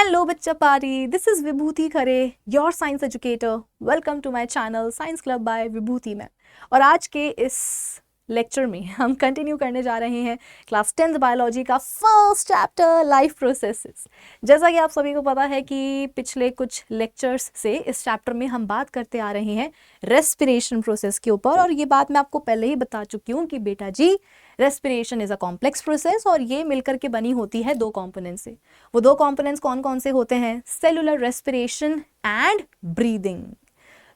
Hello बच्चा पारी, this is Vibhuti Khare, your science educator. Welcome to my channel science club by Vibhuti ma'am. और आज के इस लेक्चर में हम कंटिन्यू करने जा रहे हैं क्लास 10th बायोलॉजी का फर्स्ट चैप्टर लाइफ प्रोसेसेस। जैसा कि आप सभी को पता है कि पिछले कुछ लेक्चर्स से इस चैप्टर में हम बात करते आ रहे हैं रेस्पिरेशन प्रोसेस के ऊपर। और ये बात मैं आपको पहले ही बता चुकी हूँ कि बेटा जी, respiration is a complex process और ये मिलकर के बनी होती है दो कंपोनेंट से। वो दो कंपोनेंट्स कौन कौन से होते हैं? Cellular respiration and breathing.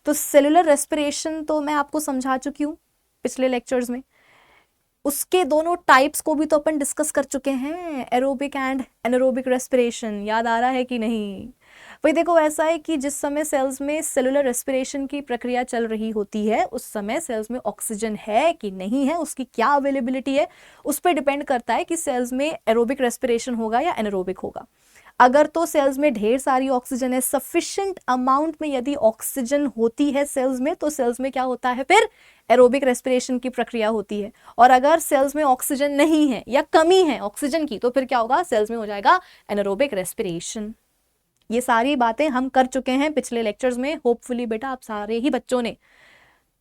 तो सेलुलर रेस्पिरेशन तो मैं आपको समझा चुकी हूँ पिछले लेक्चर्स में। उसके दोनों टाइप्स को भी तो अपन डिस्कस कर चुके हैं, एरोबिक एंड एनारोबिक रेस्पिरेशन। याद आ रहा है कि नहीं? भाई देखो, ऐसा है कि जिस समय सेल्स में सेलुलर रेस्पिरेशन की प्रक्रिया चल रही होती है उस समय सेल्स में ऑक्सीजन है कि नहीं है, उसकी क्या अवेलेबिलिटी है, उस पर डिपेंड करता है कि सेल्स में एरोबिक रेस्पिरेशन होगा या एनारोबिक होगा। अगर तो सेल्स में ढेर सारी ऑक्सीजन है, सफिशिएंट अमाउंट में यदि ऑक्सीजन होती है सेल्स में, तो सेल्स में क्या होता है? फिर एरोबिक रेस्पिरेशन की प्रक्रिया होती है। और अगर सेल्स में ऑक्सीजन नहीं है या कमी है ऑक्सीजन की, तो फिर क्या होगा? सेल्स में हो जाएगा एनारोबिक रेस्पिरेशन। ये सारी बातें हम कर चुके हैं पिछले लेक्चर्स में। होपफुली बेटा आप सारे ही बच्चों ने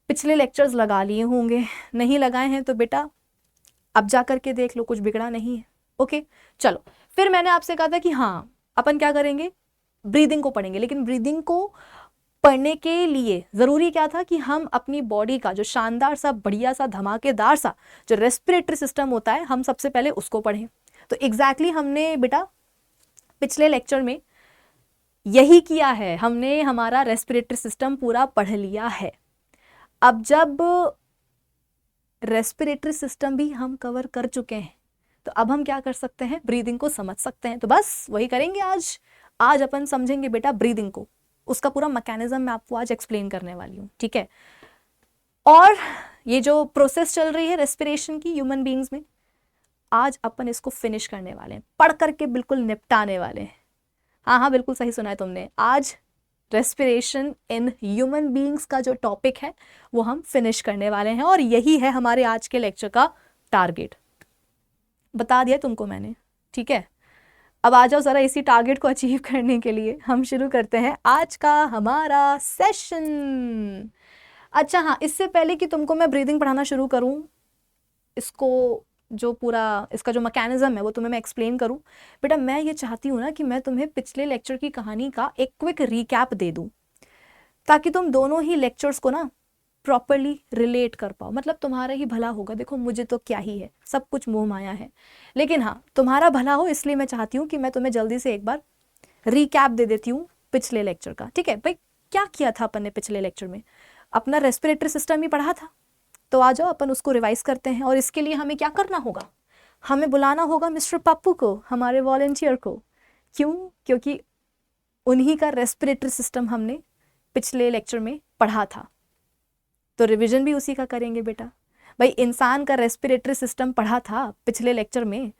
पिछले लेक्चर्स लगा लिए होंगे। नहीं लगाए हैं तो बेटा अब जा करके देख लो, कुछ बिगड़ा नहीं है। ओके चलो, फिर मैंने आपसे कहा था कि हाँ अपन क्या करेंगे, ब्रीदिंग को पढ़ेंगे। लेकिन ब्रीदिंग को पढ़ने के लिए ज़रूरी क्या था कि हम अपनी बॉडी का जो शानदार सा, बढ़िया सा, धमाकेदार सा जो रेस्पिरेटरी सिस्टम होता है, हम सबसे पहले उसको पढ़ें। तो एग्जैक्टली हमने बेटा पिछले लेक्चर में यही किया है, हमने हमारा रेस्पिरेटरी सिस्टम पूरा पढ़ लिया है। अब जब रेस्पिरेटरी सिस्टम भी हम कवर कर चुके हैं तो अब हम क्या कर सकते हैं? ब्रीदिंग को समझ सकते हैं। तो बस वही करेंगे आज अपन समझेंगे बेटा ब्रीदिंग को। उसका पूरा मैकेनिज्म मैं आपको आज एक्सप्लेन करने वाली हूँ, ठीक है। और ये जो प्रोसेस चल रही है रेस्पिरेशन की ह्यूमन बींग्स में, आज अपन इसको फिनिश करने वाले हैं, पढ़ करके बिल्कुल निपटाने वाले हैं। हाँ, बिल्कुल सही सुना है तुमने। आज रेस्पिरेशन इन ह्यूमन बींग्स का जो टॉपिक है वो हम फिनिश करने वाले हैं और यही है हमारे आज के लेक्चर का टारगेट। बता दिया तुमको मैंने, ठीक है। अब आ जाओ ज़रा इसी टारगेट को अचीव करने के लिए हम शुरू करते हैं आज का हमारा सेशन। अच्छा हाँ, इससे पहले कि तुमको मैं ब्रीदिंग पढ़ाना शुरू करूँ, इसको जो पूरा इसका जो मैकेनिज्म है वो तुम्हें मैं एक्सप्लेन करूं, बेटा मैं ये चाहती हूँ ना कि मैं तुम्हें पिछले लेक्चर की कहानी का एक क्विक रिकैप दे दूं, ताकि तुम दोनों ही लेक्चर्स को ना प्रॉपरली रिलेट कर पाओ। मतलब तुम्हारा ही भला होगा। देखो मुझे तो क्या ही है, सब कुछ मोह माया है, लेकिन हाँ तुम्हारा भला हो इसलिए मैं चाहती हूँ कि मैं तुम्हें जल्दी से एक बार रिकैप दे देती हूँ पिछले लेक्चर का, ठीक है। भाई क्या किया था अपन ने पिछले लेक्चर में? अपना रेस्पिरेटरी सिस्टम ही पढ़ा था। तो आ जाओ अपन उसको रिवाइज करते हैं। और इसके लिए हमें क्या करना होगा? हमें बुलाना होगा मिस्टर पप्पू को, हमारे वॉलंटियर को। क्यों? क्योंकि उन्हीं का रेस्पिरेटरी सिस्टम हमने पिछले लेक्चर में पढ़ा था, तो रिवीजन भी उसी का करेंगे बेटा। भाई इंसान का रेस्पिरेटरी सिस्टम पढ़ा था पिछले लेक्चर में,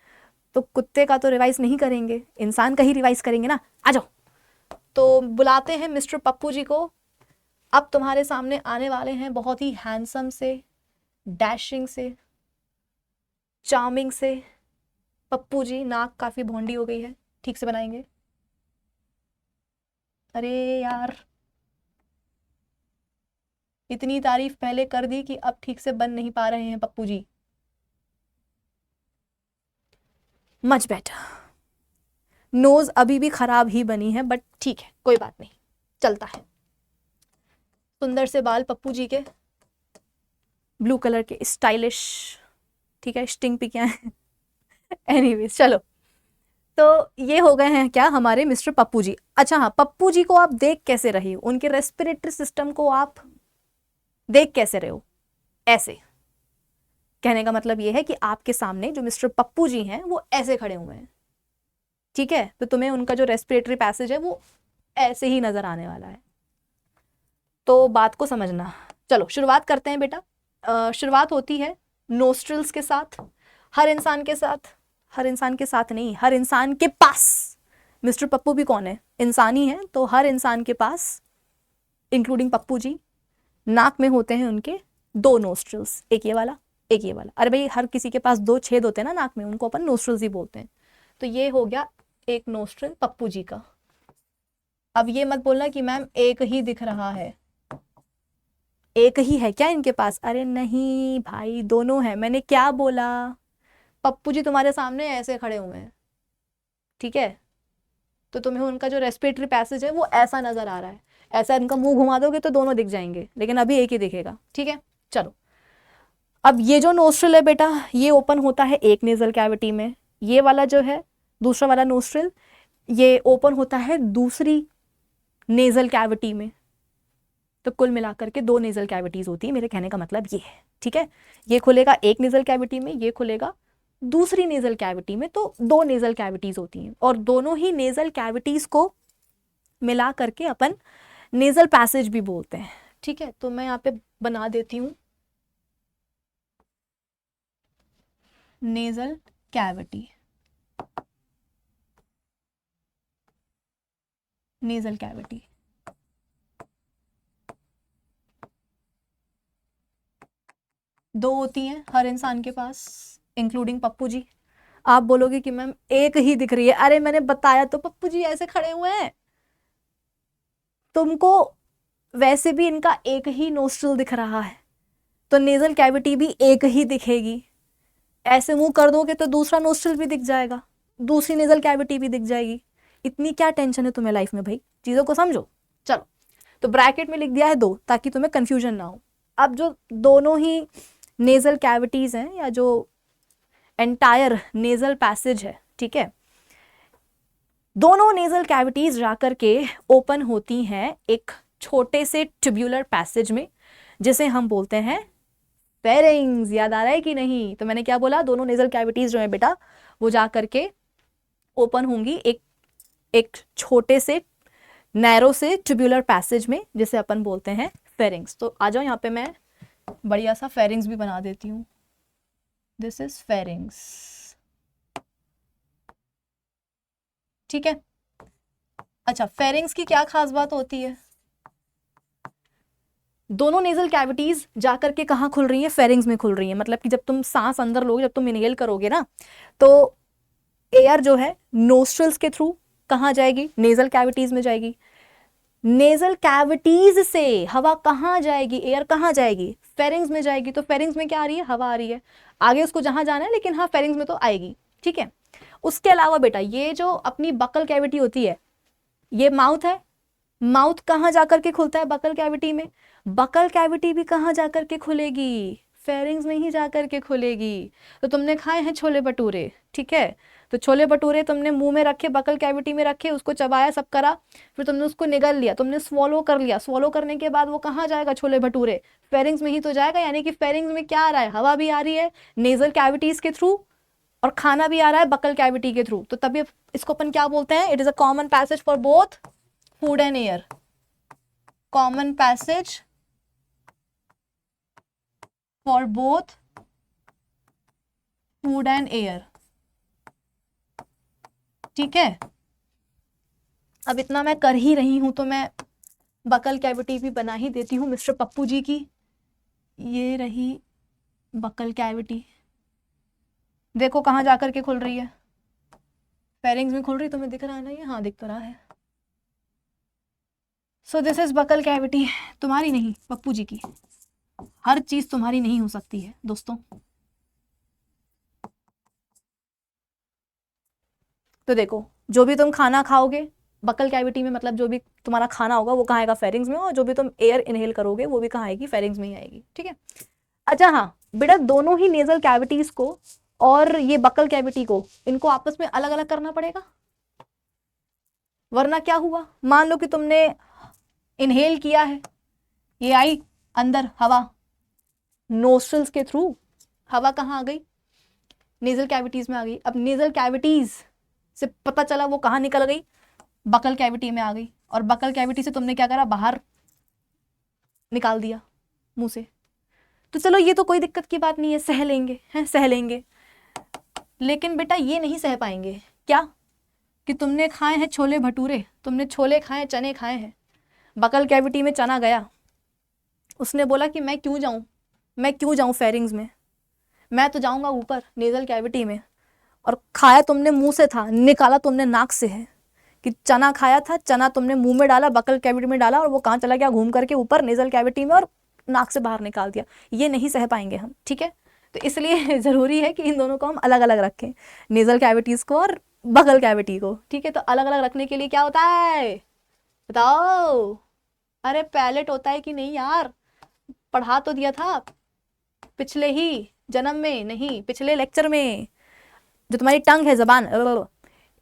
तो कुत्ते का तो रिवाइज नहीं करेंगे, इंसान का ही रिवाइज करेंगे ना। आ जाओ, तो बुलाते हैं मिस्टर पप्पू जी को। अब तुम्हारे सामने आने वाले हैं बहुत ही हैंडसम से, डैशिंग से, चार्मिंग से पप्पू जी। नाक काफी भौंडी हो गई है, ठीक से बनाएंगे। अरे यार, इतनी तारीफ पहले कर दी कि अब ठीक से बन नहीं पा रहे हैं Pappu ji. Much better. Nose अभी भी खराब ही बनी है, बट ठीक है, कोई बात नहीं, चलता है। सुंदर से बाल पप्पू जी के, ब्लू कलर के, स्टाइलिश, ठीक है। स्टिंग भी क्या है एनीवेज चलो, तो ये हो गए हैं क्या हमारे मिस्टर पप्पू जी। अच्छा हाँ, पप्पू जी को आप देख कैसे रहे हो? उनके रेस्पिरेटरी सिस्टम को आप देख कैसे रहे हो? ऐसे। कहने का मतलब ये है कि आपके सामने जो मिस्टर पप्पू जी हैं वो ऐसे खड़े हुए हैं, ठीक है। तो तुम्हें उनका जो रेस्पिरेटरी पैसेज है वो ऐसे ही नजर आने वाला है। तो बात को समझना। चलो शुरुआत करते हैं बेटा। शुरुआत होती है नोस्ट्रिल्स के साथ। हर इंसान के साथ, हर इंसान के साथ नहीं, हर इंसान के पास। मिस्टर पप्पू भी कौन है? इंसान ही है। तो हर इंसान के पास, इंक्लूडिंग पप्पू जी, नाक में होते हैं उनके दो नोस्ट्रिल्स, एक ये वाला, एक ये वाला। अरे भाई हर किसी के पास दो छेद होते हैं ना नाक में, उनको अपन नोस्ट्रिल्स ही बोलते हैं। तो ये हो गया एक नोस्ट्रिल पप्पू जी का, अब ये मत बोलना कि मैम एक ही दिख रहा है, एक ही है क्या इनके पास? अरे नहीं भाई, दोनों है। मैंने क्या बोला? पप्पू जी तुम्हारे सामने ऐसे खड़े हुए हैं, ठीक है, तो तुम्हें उनका जो रेस्पिरेटरी पैसेज है वो ऐसा नजर आ रहा है, ऐसा इनका मुंह घुमा दोगे तो दोनों दिख जाएंगे, लेकिन अभी एक ही दिखेगा, ठीक है। चलो, अब ये जो नोस्ट्रिल है बेटा, ये ओपन होता है एक नेजल कैविटी में, ये वाला जो है दूसरा वाला नोस्ट्रिल, ये ओपन होता है दूसरी नेजल कैविटी में। तो कुल मिलाकर के दो नेजल कैविटीज होती है, मेरे कहने का मतलब ये है, ठीक है। ये खुलेगा एक नेजल कैविटी में, ये खुलेगा दूसरी नेजल कैविटी में, तो दो नेजल कैविटीज होती हैं, और दोनों ही नेजल कैविटीज को मिला करके अपन नेजल पैसेज भी बोलते हैं, ठीक है। तो मैं यहाँ पे बना देती हूँ नेजल कैविटी, नेजल कैविटी। दो होती हैं हर इंसान के पास, इंक्लूडिंग पप्पू जी। आप बोलोगे कि मैम एक ही दिख रही है, अरे मैंने बताया तो, पप्पू जी ऐसे खड़े हुए हैं, तुमको वैसे भी इनका एक ही नोस्ट्रिल दिख रहा है, तो नेजल कैविटी भी एक ही दिखेगी। ऐसे मुंह कर दोगे तो दूसरा नोस्ट्रिल भी दिख जाएगा, दूसरी नेजल कैविटी भी दिख जाएगी। इतनी क्या टेंशन है तुम्हें लाइफ में भाई, चीजों को समझो। चलो, तो ब्रैकेट में लिख दिया है दो, ताकि तुम्हें कंफ्यूजन ना हो। अब जो दोनों ही नेजल कैविटीज हैं, या जो एंटायर नेजल पैसेज है, ठीक है, दोनों नेजल कैविटीज जाकर के ओपन होती हैं एक छोटे से ट्यूब्यूलर पैसेज में, जिसे हम बोलते हैं फेरिंग्स। याद आ रहा है कि नहीं? तो मैंने क्या बोला, दोनों नेजल कैविटीज जो है बेटा, वो जा करके ओपन होंगी एक छोटे से नैरो से ट्यूब्यूलर पैसेज में, जिसे अपन बोलते हैं फेरिंग्स। तो आ जाओ, यहाँ पे मैं बढ़िया सा फेरिंग्स भी बना देती हूँ। दिस इज फेरिंग्स, ठीक है। अच्छा, फेरिंग्स की क्या खास बात होती है? दोनों नेजल कैविटीज जाकर के कहाँ खुल रही है? फेरिंग्स में खुल रही है। मतलब कि जब तुम सांस अंदर लोगे, जब तुम इनहेल करोगे ना, तो एयर जो है नोस्ट्रल्स के थ्रू कहाँ जाएगी? नेजल कैविटीज में जाएगी। नेजल कैविटीज से हवा कहाँ जाएगी? एयर कहाँ जाएगी? फेरिंग्स में जाएगी। तो फेरिंग्स में क्या आ रही है? हवा आ रही है। आगे उसको जहां जाना है, लेकिन हाँ फेरिंग्स में तो आएगी, ठीक है। उसके अलावा बेटा, ये जो अपनी बकल कैविटी होती है, ये माउथ है। माउथ कहाँ जाकर के खुलता है? बकल कैविटी में। बकल कैविटी भी कहाँ जाकर के खुलेगी? फेरिंग्स में ही जाकर के खुलेगी। तो तुमने खाए हैं छोले भटूरे, ठीक है, तो छोले भटूरे तुमने मुंह में रखे, बकल कैविटी में रखे, उसको चबाया, सब करा, फिर तुमने उसको निगल लिया, तुमने स्वॉलो कर लिया। स्वॉलो करने के बाद वो कहाँ जाएगा? छोले भटूरे फेरिंग्स में ही तो जाएगा। यानी कि फेरिंग्स में क्या आ रहा है? हवा भी आ रही है नेजल कैविटीज के थ्रू, और खाना भी आ रहा है बकल कैविटी के थ्रू। तो तभी इसको अपन क्या बोलते हैं? It is a common passage for both food and air. Common passage for both food and air, ठीक है। अब इतना मैं कर ही रही हूं, तो मैं बकल कैविटी भी बना ही देती हूँ मिस्टर पप्पू जी की। ये रही बकल कैविटी, देखो कहाँ जाकर के खुल रही है? फेरिंग्स में खुल रही। तुम्हें दिख रहा है ना ये? हाँ, दिख तो रहा है। So this is buccal cavity. तुम्हारी नहीं, पप्पू जी की। हर चीज तुम्हारी नहीं हो सकती है दोस्तों। तो देखो, जो भी तुम खाना खाओगे बकल कैविटी में, मतलब जो भी तुम्हारा खाना होगा वो कहाँ आएगा? फेरिंग्स में। और जो भी तुम एयर इनहेल करोगे वो भी कहाँ आएगी? फेरिंग्स में ही आएगी, ठीक है। अच्छा हाँ बेटा, दोनों ही नेजल कैविटीज को और ये बकल कैविटी को, इनको आपस में अलग अलग करना पड़ेगा, वरना क्या हुआ? मान लो कि तुमने इनहेल किया है, ये आई अंदर हवा, नोस्ट्रल्स के थ्रू हवा कहाँ आ गई? नेजल कैविटीज में आ गई। अब नेजल कैविटीज से पता चला वो कहाँ निकल गई? बकल कैविटी में आ गई। और बकल कैविटी से तुमने क्या करा? बाहर निकाल दिया मुंह से। तो चलो, ये तो कोई दिक्कत की बात नहीं है, सह लेंगे, हैं, सह लेंगे। लेकिन बेटा ये नहीं सह पाएंगे। क्या? कि तुमने खाए हैं छोले भटूरे, तुमने छोले खाए, चने खाए हैं, बकल कैविटी में चना गया, उसने बोला कि मैं क्यों जाऊं, मैं क्यों जाऊं फेरिंग्स में, मैं तो जाऊंगा ऊपर नेजल कैविटी में। और खाया तुमने मुंह से था, निकाला तुमने नाक से है। कि चना खाया था, चना तुमने मुंह में डाला, बकल कैविटी में डाला और वो कहाँ चला गया, घूम करके ऊपर नेजल कैविटी में और नाक से बाहर निकाल दिया। ये नहीं सह पाएंगे हम, ठीक है। तो इसलिए ज़रूरी है कि इन दोनों को हम अलग अलग रखें, नेजल कैविटीज़ को और बकल कैविटी को, ठीक है। तो अलग अलग रखने के लिए क्या होता है बताओ? अरे पैलेट होता है कि नहीं यार, पढ़ा तो दिया था पिछले ही जन्म में, नहीं पिछले लेक्चर में। जो तुम्हारी टंग है, जबान,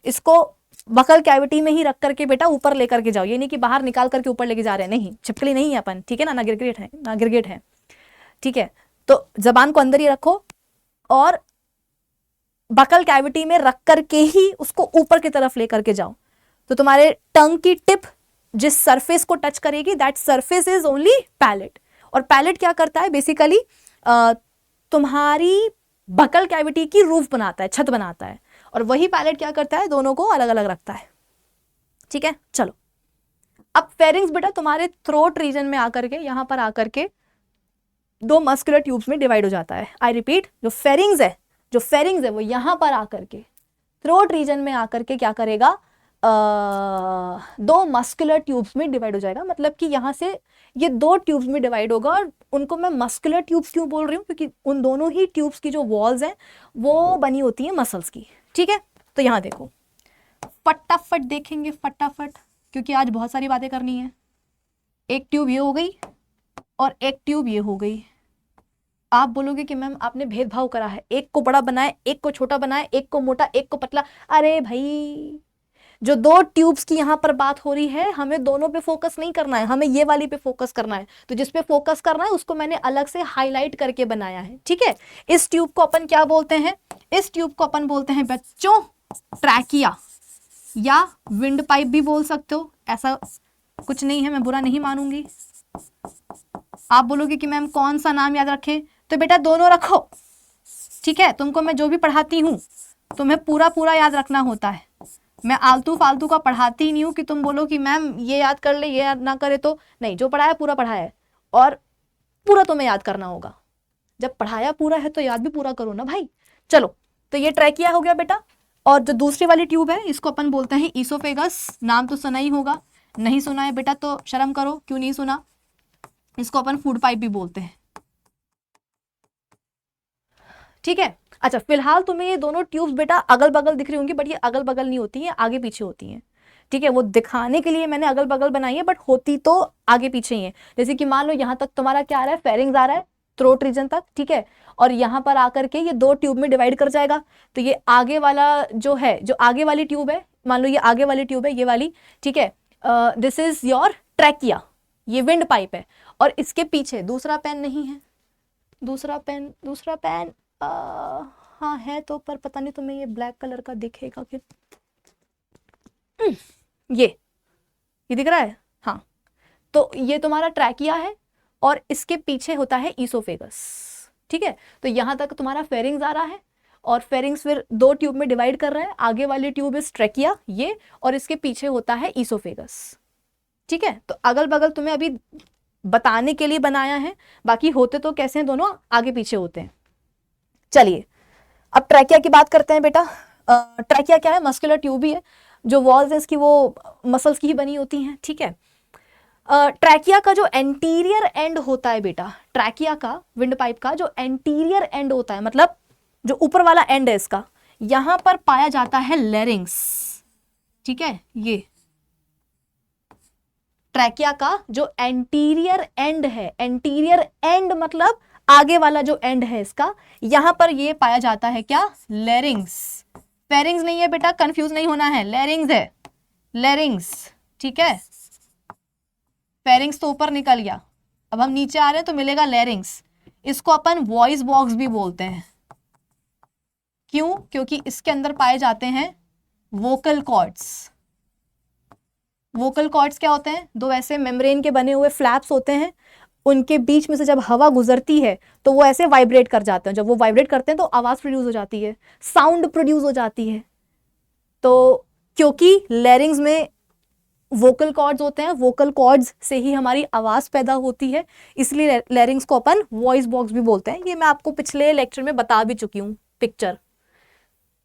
इसको बकल कैविटी में ही रख करके बेटा ऊपर लेकर के जाओ। ये नहीं कि बाहर निकाल करके ऊपर लेके जा रहे हैं, नहीं, छिपकली नहीं है अपन, ठीक है ना गिरगिट है, ना गिरगिट है, ठीक है। तो जबान को अंदर ही रखो और बकल कैविटी में रख करके ही उसको ऊपर की तरफ लेकर के जाओ। तो तुम्हारे टंग की टिप जिस सरफेस को टच करेगी, that surface is only pellet. और पैलेट क्या करता है बेसिकली, तुम्हारी बकल कैविटी की रूफ बनाता है, छत बनाता है, और वही पैलेट क्या करता है, दोनों को अलग अलग रखता है, ठीक है। चलो अब फेरिंग्स बेटा तुम्हारे थ्रोट रीजन में आकर के, यहां पर आकर के दो मस्कुलर ट्यूब्स में डिवाइड हो जाता है। आई रिपीट, जो फेरिंग्स है वो यहां पर आकर के थ्रोट रीजन में आकर के क्या करेगा, दो मस्कुलर ट्यूब्स में डिवाइड हो जाएगा। मतलब कि यहां से ये दो ट्यूब्स में डिवाइड होगा, और उनको मैं मस्कुलर ट्यूब्स क्यों बोल रही हूँ, क्योंकि उन दोनों ही ट्यूब्स की जो वॉल्स हैं वो बनी होती हैं मसल्स की, ठीक है। तो यहां देखो, फटाफट देखेंगे फटाफट, क्योंकि आज बहुत सारी बातें करनी है। एक ट्यूब ये हो गई और एक ट्यूब ये हो गई। आप बोलोगे कि मैम आपने भेदभाव करा है, एक को बड़ा बनाए, एक को छोटा बनाए, एक को मोटा, एक को पतला। अरे भाई, जो दो ट्यूब्स की यहाँ पर बात हो रही है, हमें दोनों पे फोकस नहीं करना है, हमें ये वाली पे फोकस करना है। तो जिस पे फोकस करना है उसको मैंने अलग से हाईलाइट करके बनाया है, ठीक है। इस ट्यूब को अपन क्या बोलते हैं, इस ट्यूब को अपन बोलते हैं बच्चों ट्रैकिया, या विंड पाइप भी बोल सकते हो, ऐसा कुछ नहीं है, मैं बुरा नहीं मानूंगी। आप बोलोगे कि मैम कौन सा नाम याद रखें, तो बेटा दोनों रखो, ठीक है। तुमको मैं जो भी पढ़ाती हूँ तुम्हें पूरा पूरा याद रखना होता है। मैं आलतू फालतू का पढ़ाती ही नहीं हूँ कि तुम बोलो कि मैम ये याद कर ले, ये याद ना करे तो नहीं। जो पढ़ाया पूरा पढ़ाया है, और पूरा तुम्हें याद करना होगा। जब पढ़ाया पूरा है तो याद भी पूरा करो ना भाई। चलो, तो ये ट्रैकिया हो गया बेटा। और जो दूसरी वाली ट्यूब है इसको अपन बोलते हैं ईसोफेगस। नाम तो सुना ही होगा, नहीं सुना है बेटा तो शर्म करो, क्यों नहीं सुना। इसको अपन फूड पाइप भी बोलते हैं, ठीक है। अच्छा, फिलहाल तुम्हें ये दोनों ट्यूब्स बेटा अगल बगल दिख रही होंगी, बट ये अगल बगल नहीं होती हैं, आगे पीछे होती हैं, ठीक है। वो दिखाने के लिए मैंने अगल बगल बनाई है, बट होती तो आगे पीछे ही है। जैसे कि मान लो यहाँ तक तुम्हारा क्या आ रहा है, फेरिंग्स आ रहा है थ्रोट रीजन तक, ठीक है। और यहाँ पर आकर के ये दो ट्यूब में डिवाइड कर जाएगा। तो ये आगे वाला जो है, जो आगे वाली ट्यूब है, मान लो ये आगे वाली ट्यूब है, ये वाली, ठीक है। दिस इज योर ट्रैकिया, ये विंड पाइप है। और इसके पीछे दूसरा पेन नहीं है, दूसरा पेन हाँ है तो, पर पता नहीं तुम्हें ये ब्लैक कलर का दिखेगा कि ये दिख रहा है, हाँ। तो ये तुम्हारा ट्रैकिया है और इसके पीछे होता है ईसोफेगस, ठीक है। तो यहां तक तुम्हारा फेरिंग्स आ रहा है, और फेरिंग्स फिर दो ट्यूब में डिवाइड कर रहा है। आगे वाली ट्यूब इज ट्रैकिया ये, और इसके पीछे होता है ईसोफेगस, ठीक है। तो अगल बगल तुम्हें अभी बताने के लिए बनाया है, बाकी होते तो कैसे हैं, दोनों आगे पीछे होते हैं। चलिए अब ट्रैकिया की बात करते हैं बेटा। ट्रैकिया क्या है, मस्कुलर ट्यूब ही है, जो वॉल्स है इसकी वो मसल्स की ही बनी होती हैं, ठीक है। ट्रैकिया का जो एंटीरियर एंड होता है बेटा, ट्रैकिया का, विंड पाइप का जो एंटीरियर एंड होता है, मतलब जो ऊपर वाला एंड है इसका, यहां पर पाया जाता है लैरिंग्स, ठीक है। ये ट्रैकिया का जो एंटीरियर एंड है, एंटीरियर एंड मतलब आगे वाला जो एंड है इसका, यहां पर ये पाया जाता है क्या, लैरिंग्स। फेरिंग्स नहीं है बेटा, कंफ्यूज नहीं होना है, लैरिंग्स है, लैरिंग्स, ठीक है। फेरिंग्स तो ऊपर निकल गया, अब हम नीचे आ रहे हैं तो मिलेगा लैरिंग्स। इसको अपन वॉइस बॉक्स भी बोलते हैं, क्यों, क्योंकि इसके अंदर पाए जाते हैं वोकल कॉर्ड्स। वोकल कॉर्ड्स क्या होते हैं, दो ऐसे मेम्ब्रेन के बने हुए फ्लैप्स होते हैं, उनके बीच में से जब हवा गुजरती है तो वो ऐसे वाइब्रेट कर जाते हैं। जब वो वाइब्रेट करते हैं तो आवाज प्रोड्यूस हो जाती है, साउंड प्रोड्यूस हो जाती है। तो क्योंकि लैरिंग्स में वोकल कॉर्ड्स होते हैं, वोकल कॉर्ड्स से ही हमारी आवाज पैदा होती है, इसलिए लैरिंग्स को अपन वॉइस बॉक्स भी बोलते हैं। ये मैं आपको पिछले लेक्चर में बता भी चुकी हूँ, पिक्चर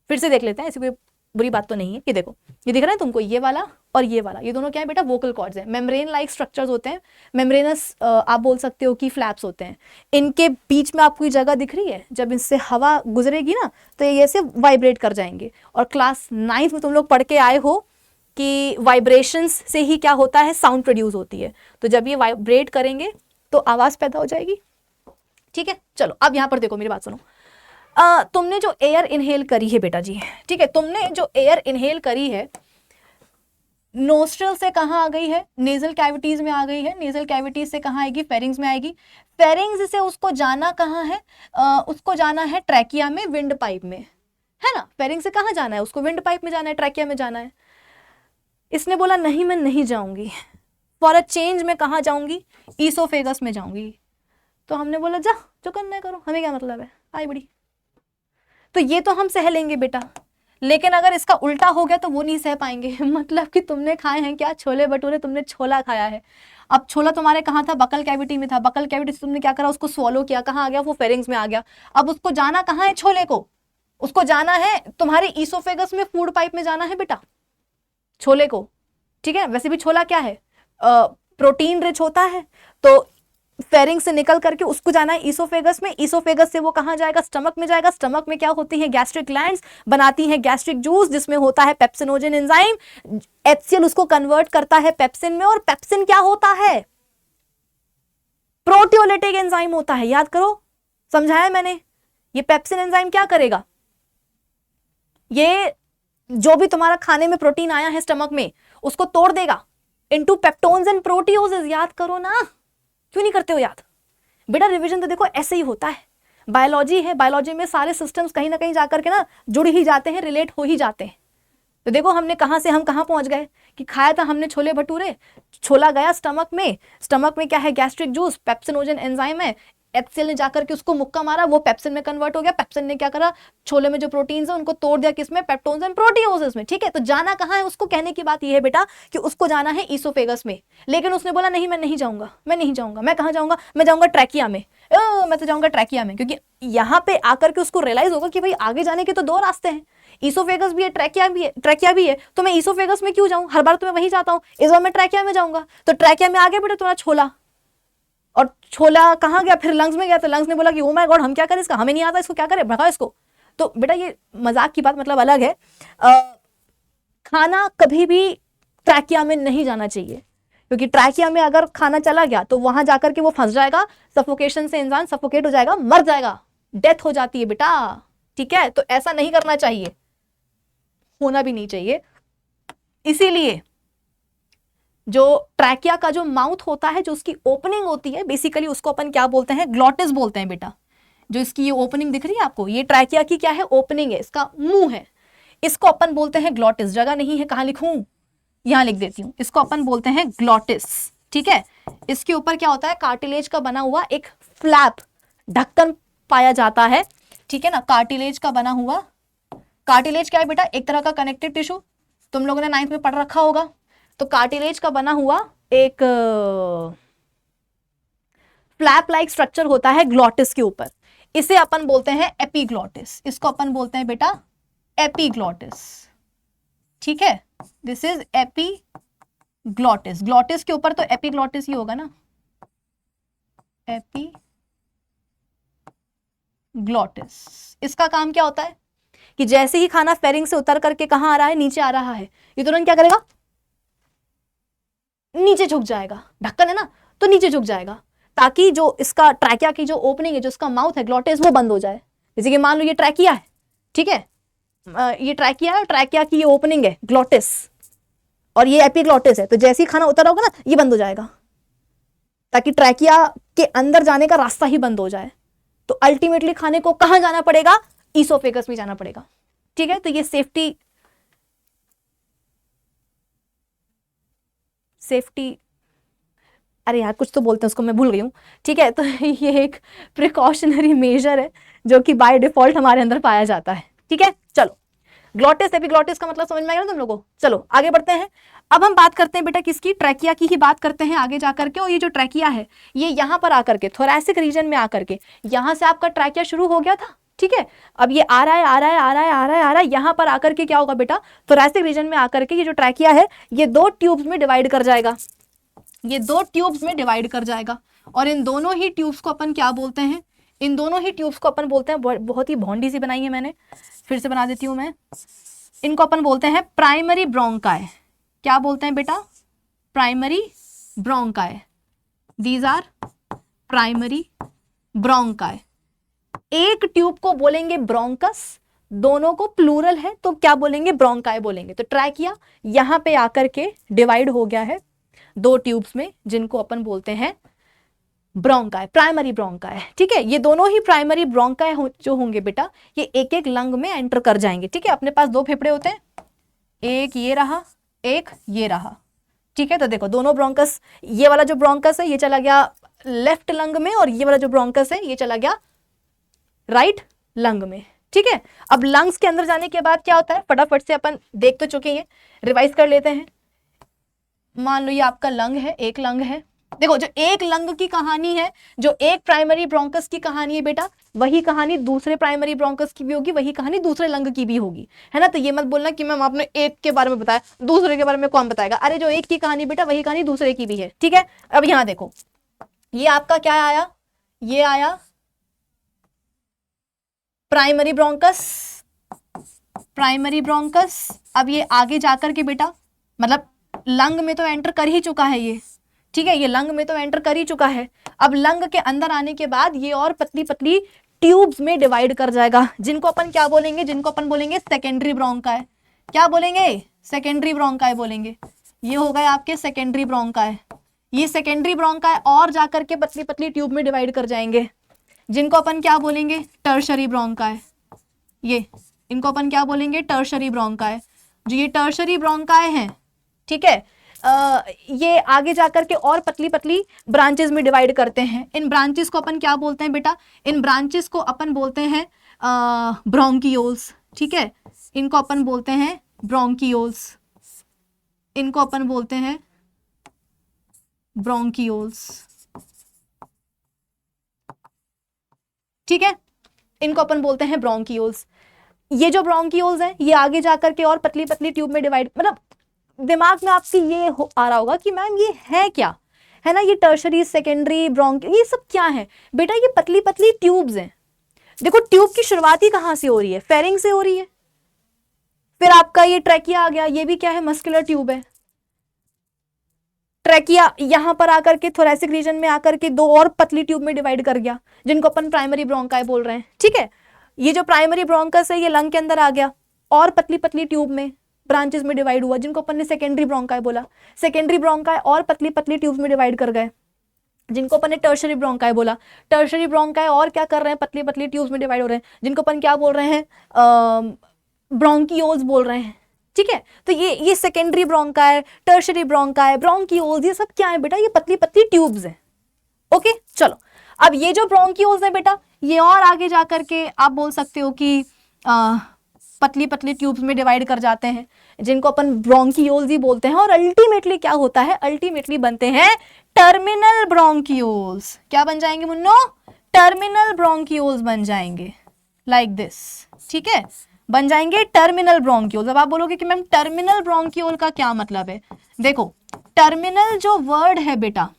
फिर से देख लेते हैं, ऐसी कोई बुरी बात तो नहीं है। ये देखो, ये दिख रहा है तुमको, ये वाला और ये वाला, ये दोनों क्या है बेटा, वोकल कॉर्ड्स हैं। मेम्ब्रेन लाइक स्ट्रक्चर्स होते हैं, मेम्ब्रेनस आप बोल सकते हो कि फ्लैप्स होते हैं। इनके बीच में आपको ये जगह दिख रही है, जब इससे हवा गुजरेगी ना तो ये ऐसे वाइब्रेट कर जाएंगे। और क्लास 9th में तुम लोग पढ़ के आए हो कि वाइब्रेशंस से ही क्या होता है, साउंड प्रोड्यूस होती है। तो जब ये वाइब्रेट करेंगे तो आवाज पैदा हो जाएगी। ठीक है, चलो अब यहाँ पर देखो, मेरी बात सुनो। तुमने जो एयर इनहेल करी है बेटा जी, ठीक है, तुमने जो एयर इनहेल करी है नोस्ट्रल से कहाँ आ गई है, नेजल कैविटीज में आ गई है। नेजल कैविटीज से कहाँ आएगी, फेरिंग्स में आएगी। फेरिंग्स से उसको जाना कहाँ है, उसको जाना है ट्रैकिया में, विंड पाइप में, है ना। फेरिंग से कहाँ जाना है, उसको विंड पाइप में जाना है, ट्रैकिया में जाना है। इसने बोला नहीं मैं नहीं जाऊंगी, फॉर अ चेंज मैं कहाँ जाऊंगी, ईसोफेगस में जाऊंगी। तो हमने बोला जा, जो करना है करो, हमें क्या मतलब है, आई बड़ी। तो ये तो हम सह लेंगे बेटा, लेकिन अगर इसका उल्टा हो गया तो वो नहीं सह पाएंगे। मतलब कि तुमने खाए हैं क्या, छोले भटूरे, तुमने छोला खाया है। अब छोला तुम्हारे कहाँ था, बकल कैविटी में था। बकल कैविटी से तुमने क्या करा, उसको स्वॉलो किया, कहाँ आ गया, वो फेरिंग्स में आ गया। अब उसको जाना कहाँ है, छोले को, उसको जाना है तुम्हारे ईसोफेगस में, फूड पाइप में जाना है बेटा, छोले को। ठीक है, वैसे भी छोला क्या है, प्रोटीन रिच होता है। तो फेरिंग से निकल करके उसको जाना है ईसोफेगस में। ईसोफेगस से वो कहाँ जाएगा, स्टमक में जाएगा। स्टमक में क्या होती है, गैस्ट्रिक ग्लैंड्स बनाती हैं गैस्ट्रिक जूस, जिसमें होता है पेप्सिनोजन एंजाइम। HCl उसको कन्वर्ट करता है पेप्सिन में, और पेप्सिन क्या होता है, प्रोटियोलिटिक एंजाइम होता है। याद करो, समझाया मैंने। ये पेप्सिन एंजाइम क्या करेगा, ये जो भी तुम्हारा खाने में प्रोटीन आया है स्टमक में, उसको तोड़ देगा इनटू पेप्टोन्स एंड प्रोटियोजेस। याद करो ना, क्यों नहीं करते हो याद बेटा, रिवीजन तो देखो ऐसे ही होता है। बायोलॉजी है, बायोलॉजी में सारे सिस्टम्स कहीं ना कहीं जाकर के ना जुड़ ही जाते हैं, रिलेट हो ही जाते हैं। तो देखो हमने कहां से हम कहां पहुंच गए, कि खाया था हमने छोले भटूरे, छोला गया स्टमक में। स्टमक में क्या है, गैस्ट्रिक जूस, पेप्सिनोजन एंजाइम है। HCl ने जाकर के उसको मुक्का मारा, वो पेप्सिन में कन्वर्ट हो गया। पेप्सिन ने क्या करा, छोले में जो प्रोटीन्स है उनको तोड़ दिया, किसमें, पेप्टोन्स एंड प्रोटियोजेस में। ठीक है, तो जाना कहाँ है, उसको कहने की बात ये है बेटा कि उसको जाना है ईसोफेगस में। लेकिन उसने बोला नहीं मैं नहीं जाऊंगा, मैं नहीं जाऊंगा। मैं कहाँ जाऊंगा, मैं जाऊंगा ट्रैकिया में। मैं तो जाऊंगा ट्रैकिया में, क्योंकि यहाँ पे आकर के उसको रियलाइज होगा कि भाई आगे जाने के तो 2 रास्ते हैं, ईसोफेगस भी है, ट्रैकिया भी है। ट्रैकिया भी है तो मैं ईसोफेगस में क्यों जाऊं, हर बार तो मैं वहीं जाता हूं, इस बार मैं ट्रैकिया में जाऊंगा। तो ट्रैकिया में आगे बेटा तुम्हारा छोला, और छोला कहाँ गया, फिर लंग्स में गया। तो लंग्स ने बोला कि ओ माय गॉड, हम क्या करें इसका, हमें नहीं आता, इसको क्या करें, भगाओ इसको। तो बेटा ये मजाक की बात, मतलब अलग है। खाना कभी भी ट्रैकिया में नहीं जाना चाहिए, क्योंकि ट्रैकिया में अगर खाना चला गया तो वहां जाकर के वो फंस जाएगा, सफोकेशन से इंसान सफोकेट हो जाएगा, मर जाएगा, डेथ हो जाती है बेटा। ठीक है, तो ऐसा नहीं करना चाहिए, होना भी नहीं चाहिए। इसीलिए जो ट्रैकिया का जो माउथ होता है, जो उसकी ओपनिंग होती है, बेसिकली उसको अपन क्या बोलते हैं, ग्लॉटिस बोलते हैं बेटा। जो इसकी ये ओपनिंग दिख रही है आपको, ये ट्रैकिया की क्या है, ओपनिंग है, इसका मुंह है, इसको अपन बोलते हैं ग्लॉटिस। जगह नहीं है, कहां लिखूं, यहां लिख देती हूं, इसको अपन बोलते हैं ग्लॉटिस। ठीक है, इसके ऊपर क्या होता है, कार्टिलेज का बना हुआ एक फ्लैप, ढक्कन पाया जाता है। ठीक है ना, कार्टिलेज का बना हुआ, कार्टिलेज क्या है बेटा, एक तरह का कनेक्टिव टिश्यू, तुम लोगों ने 9th में पढ़ रखा होगा। तो कार्टिलेज का बना हुआ एक फ्लैप लाइक स्ट्रक्चर होता है ग्लॉटिस के ऊपर, इसे अपन बोलते हैं एपीग्लॉटिस। इसको अपन बोलते हैं बेटा एपीग्लॉटिस। ठीक है, दिस इज एपीग्लॉटिस। ग्लॉटिस के ऊपर तो एपीग्लॉटिस ही होगा ना, एपीग्लॉटिस। इसका काम क्या होता है कि जैसे ही खाना फेरिंग से उतर करके कहां आ रहा है, नीचे आ रहा है, ये तुरंत क्या करेगा, नीचे झुक जाएगा, ढक्कन है ना तो नीचे झुक जाएगा, ताकि जो इसका ट्रैकिया की जो ओपनिंग है, जो इसका माउथ है ग्लॉटिस, वो बंद हो जाए। जैसे कि मान लो ये ट्रैकिया है, ठीक है, ये ट्रैकिया है, ट्रैकिया की ये ओपनिंग है ग्लॉटिस, और ये एपीग्लॉटिस है। तो जैसे ही खाना उतर होगा ना, ये बंद हो जाएगा, ताकि ट्रैकिया के अंदर जाने का रास्ता ही बंद हो जाए। तो अल्टीमेटली खाने को कहां जाना पड़ेगा, ईसोफेगस में जाना पड़ेगा। ठीक है, तो ये सेफ्टी अरे यार कुछ तो बोलते हैं उसको, मैं भूल गई हूँ। ठीक है, तो ये एक प्रिकॉशनरी मेजर है जो कि बाय डिफॉल्ट हमारे अंदर पाया जाता है। ठीक है, चलो ग्लॉटिस एपीग्लॉटिस का मतलब समझ में आ गया ना तुम लोगों को। चलो आगे बढ़ते हैं। अब हम बात करते हैं बेटा किसकी, ट्रैकिया की ही बात करते हैं आगे जाकर के। और ये जो ट्रैकिया है, ये यहाँ पर आकर के थोरैसिक रीजन में आकर के, यहाँ से आपका ट्रैकिया शुरू हो गया था, ठीक है। अब ये आ रहा है आ रहा है आ रहा है आ रहा है आ रहा है, यहाँ पर आकर के क्या होगा बेटा, थोरैसिक रीजन में आकर के ये जो ट्रैकिया है ये दो ट्यूब्स में डिवाइड कर जाएगा, ये दो ट्यूब्स में डिवाइड कर जाएगा। और इन दोनों ही ट्यूब्स को अपन क्या बोलते हैं, इन दोनों ही ट्यूब्स को अपन बोलते हैं, बहुत ही भौंडी सी बनाई है मैंने, फिर से बना देती हूँ मैं, इनको अपन बोलते हैं प्राइमरी ब्रोंकाई। क्या बोलते हैं बेटा, primary bronchi. These are primary bronchi. एक ट्यूब को बोलेंगे ब्रोंकस, दोनों को प्लूरल है तो क्या बोलेंगे, ब्रोंकाई बोलेंगे। तो ट्रैकिया यहां पे आकर के डिवाइड हो गया है दो ट्यूब्स में, जिनको अपन बोलते हैं ब्रोंकाई, प्राइमरी ब्रोंकाई। ठीक है, ये दोनों ही प्राइमरी ब्रोंकाई जो होंगे बेटा, ये एक एक लंग में एंटर कर जाएंगे। ठीक है, अपने पास दो फेफड़े होते हैं, एक ये रहा एक ये रहा। ठीक है, तो देखो दोनों ब्रोंकस, ये वाला जो ब्रोंकस है ये चला गया लेफ्ट लंग में, और ये वाला जो ब्रोंकस है ये चला गया राइट लंग में। ठीक है, अब लंग्स के अंदर जाने के बाद क्या होता है, फटाफट से अपन देख तो चुके हैं, रिवाइज कर लेते हैं। मान लो ये आपका लंग है, एक लंग है। देखो जो एक लंग की कहानी है, जो एक प्राइमरी ब्रोंकस की कहानी है बेटा, वही कहानी दूसरे प्राइमरी ब्रोंकस की भी होगी, वही कहानी दूसरे लंग की भी होगी, है ना। तो ये मत बोलना कि मैम आपने एक के बारे में बताया, दूसरे के बारे में कौन बताएगा। अरे जो एक की कहानी बेटा, वही कहानी दूसरे की भी है। ठीक है, अब यहाँ देखो, ये आपका क्या आया, ये आया प्राइमरी ब्रोंकस, प्राइमरी ब्रोंकस। अब ये आगे जाकर के बेटा, मतलब लंग में तो एंटर कर ही चुका है ये। ठीक है, ये लंग में तो एंटर कर ही चुका है। अब लंग के अंदर आने के बाद ये और पतली पतली ट्यूब्स में डिवाइड कर जाएगा, जिनको अपन क्या बोलेंगे, जिनको अपन बोलेंगे सेकेंडरी ब्रोंकाई। क्या बोलेंगे, सेकेंडरी ब्रोंकाई बोलेंगे। ये हो गए आपके सेकेंडरी ब्रोंकाई। ये सेकेंडरी ब्रोंकाई और जाकर के पतली पतली ट्यूब में डिवाइड कर जाएंगे, जिनको अपन क्या बोलेंगे, टर्शरी ब्रोंकाई। ये इनको अपन क्या बोलेंगे, टर्शरी ब्रोंकाई। जो ये टर्शरी ब्रोंकाई हैं, ठीक है, ये आगे जाकर के और पतली पतली ब्रांचेस में डिवाइड करते हैं। इन ब्रांचेस को अपन क्या बोलते हैं बेटा, इन ब्रांचेस को अपन बोलते हैं ब्रोंकियोल्स। ठीक है, इनको अपन बोलते हैं ब्रोंकियोल्स, इनको अपन बोलते हैं ब्रोंकियोल्स। ठीक है, इनको अपन बोलते हैं ब्रोंकियोल्स। ये जो ब्रोंकियोल्स हैं ये आगे जाकर के और पतली पतली ट्यूब में डिवाइड, मतलब दिमाग में आपके ये आ रहा होगा कि मैम ये है क्या, है ना, ये टर्शरी सेकेंडरी ब्रोंकियल ये सब क्या है बेटा, ये पतली पतली ट्यूब्स हैं। देखो ट्यूब की शुरुआत ही कहां से हो रही है, फेरिंग से हो रही है, फिर आपका ये ट्रैकिया आ गया, ये भी क्या है, मस्कुलर ट्यूब है। ट्रैकिया यहां पर आकर के थोरैसिक रीजन में आकर के दो और पतली ट्यूब में डिवाइड कर गया, जिनको अपन प्राइमरी ब्रोंकाई बोल रहे हैं। ठीक है, ये जो प्राइमरी ब्रोंकस है ये लंग के अंदर आ गया और पतली पतली ट्यूब में ब्रांचेस में डिवाइड हुआ, जिनको अपन ने सेकेंडरी ब्रोंकाई बोला। सेकेंडरी ब्रोंकाई और पतली पतली ट्यूब्स में डिवाइड कर गए, जिनको अपन ने टर्शरी ब्रोंकाई बोला। टर्शरी ब्रोंकाई और क्या कर रहे हैं, पतली पतली ट्यूब्स में डिवाइड हो रहे हैं, जिनको अपन क्या बोल रहे हैं, ब्रोंकियोल्स बोल रहे हैं। ठीक है, तो ये secondary bronchi, tertiary bronchi, bronchioles, ये सब क्या है बेटा, ये पतली पतली ट्यूब्स हैं। ओके चलो, अब ये जो ब्रोंकियोल्स है बेटा, ये और आगे जाकर के आप बोल सकते हो कि पतली पतली ट्यूब्स में डिवाइड कर जाते हैं, जिनको अपन ब्रोंकियोल्स ही बोलते हैं। और अल्टीमेटली क्या होता है, अल्टीमेटली बनते हैं टर्मिनल ब्रोंकियोल्स। क्या बन जाएंगे मुन्नो, टर्मिनल ब्रोंकियोल्स बन जाएंगे, लाइक दिस। ठीक है, बन जाएंगे टर्मिनल ब्रोंकियोल्स। अब आप बोलोगे कि मैम टर्मिनल ब्रोंकियोल का क्या मतलब है, देखो टर्मिनल जो वर्ड है बेटा,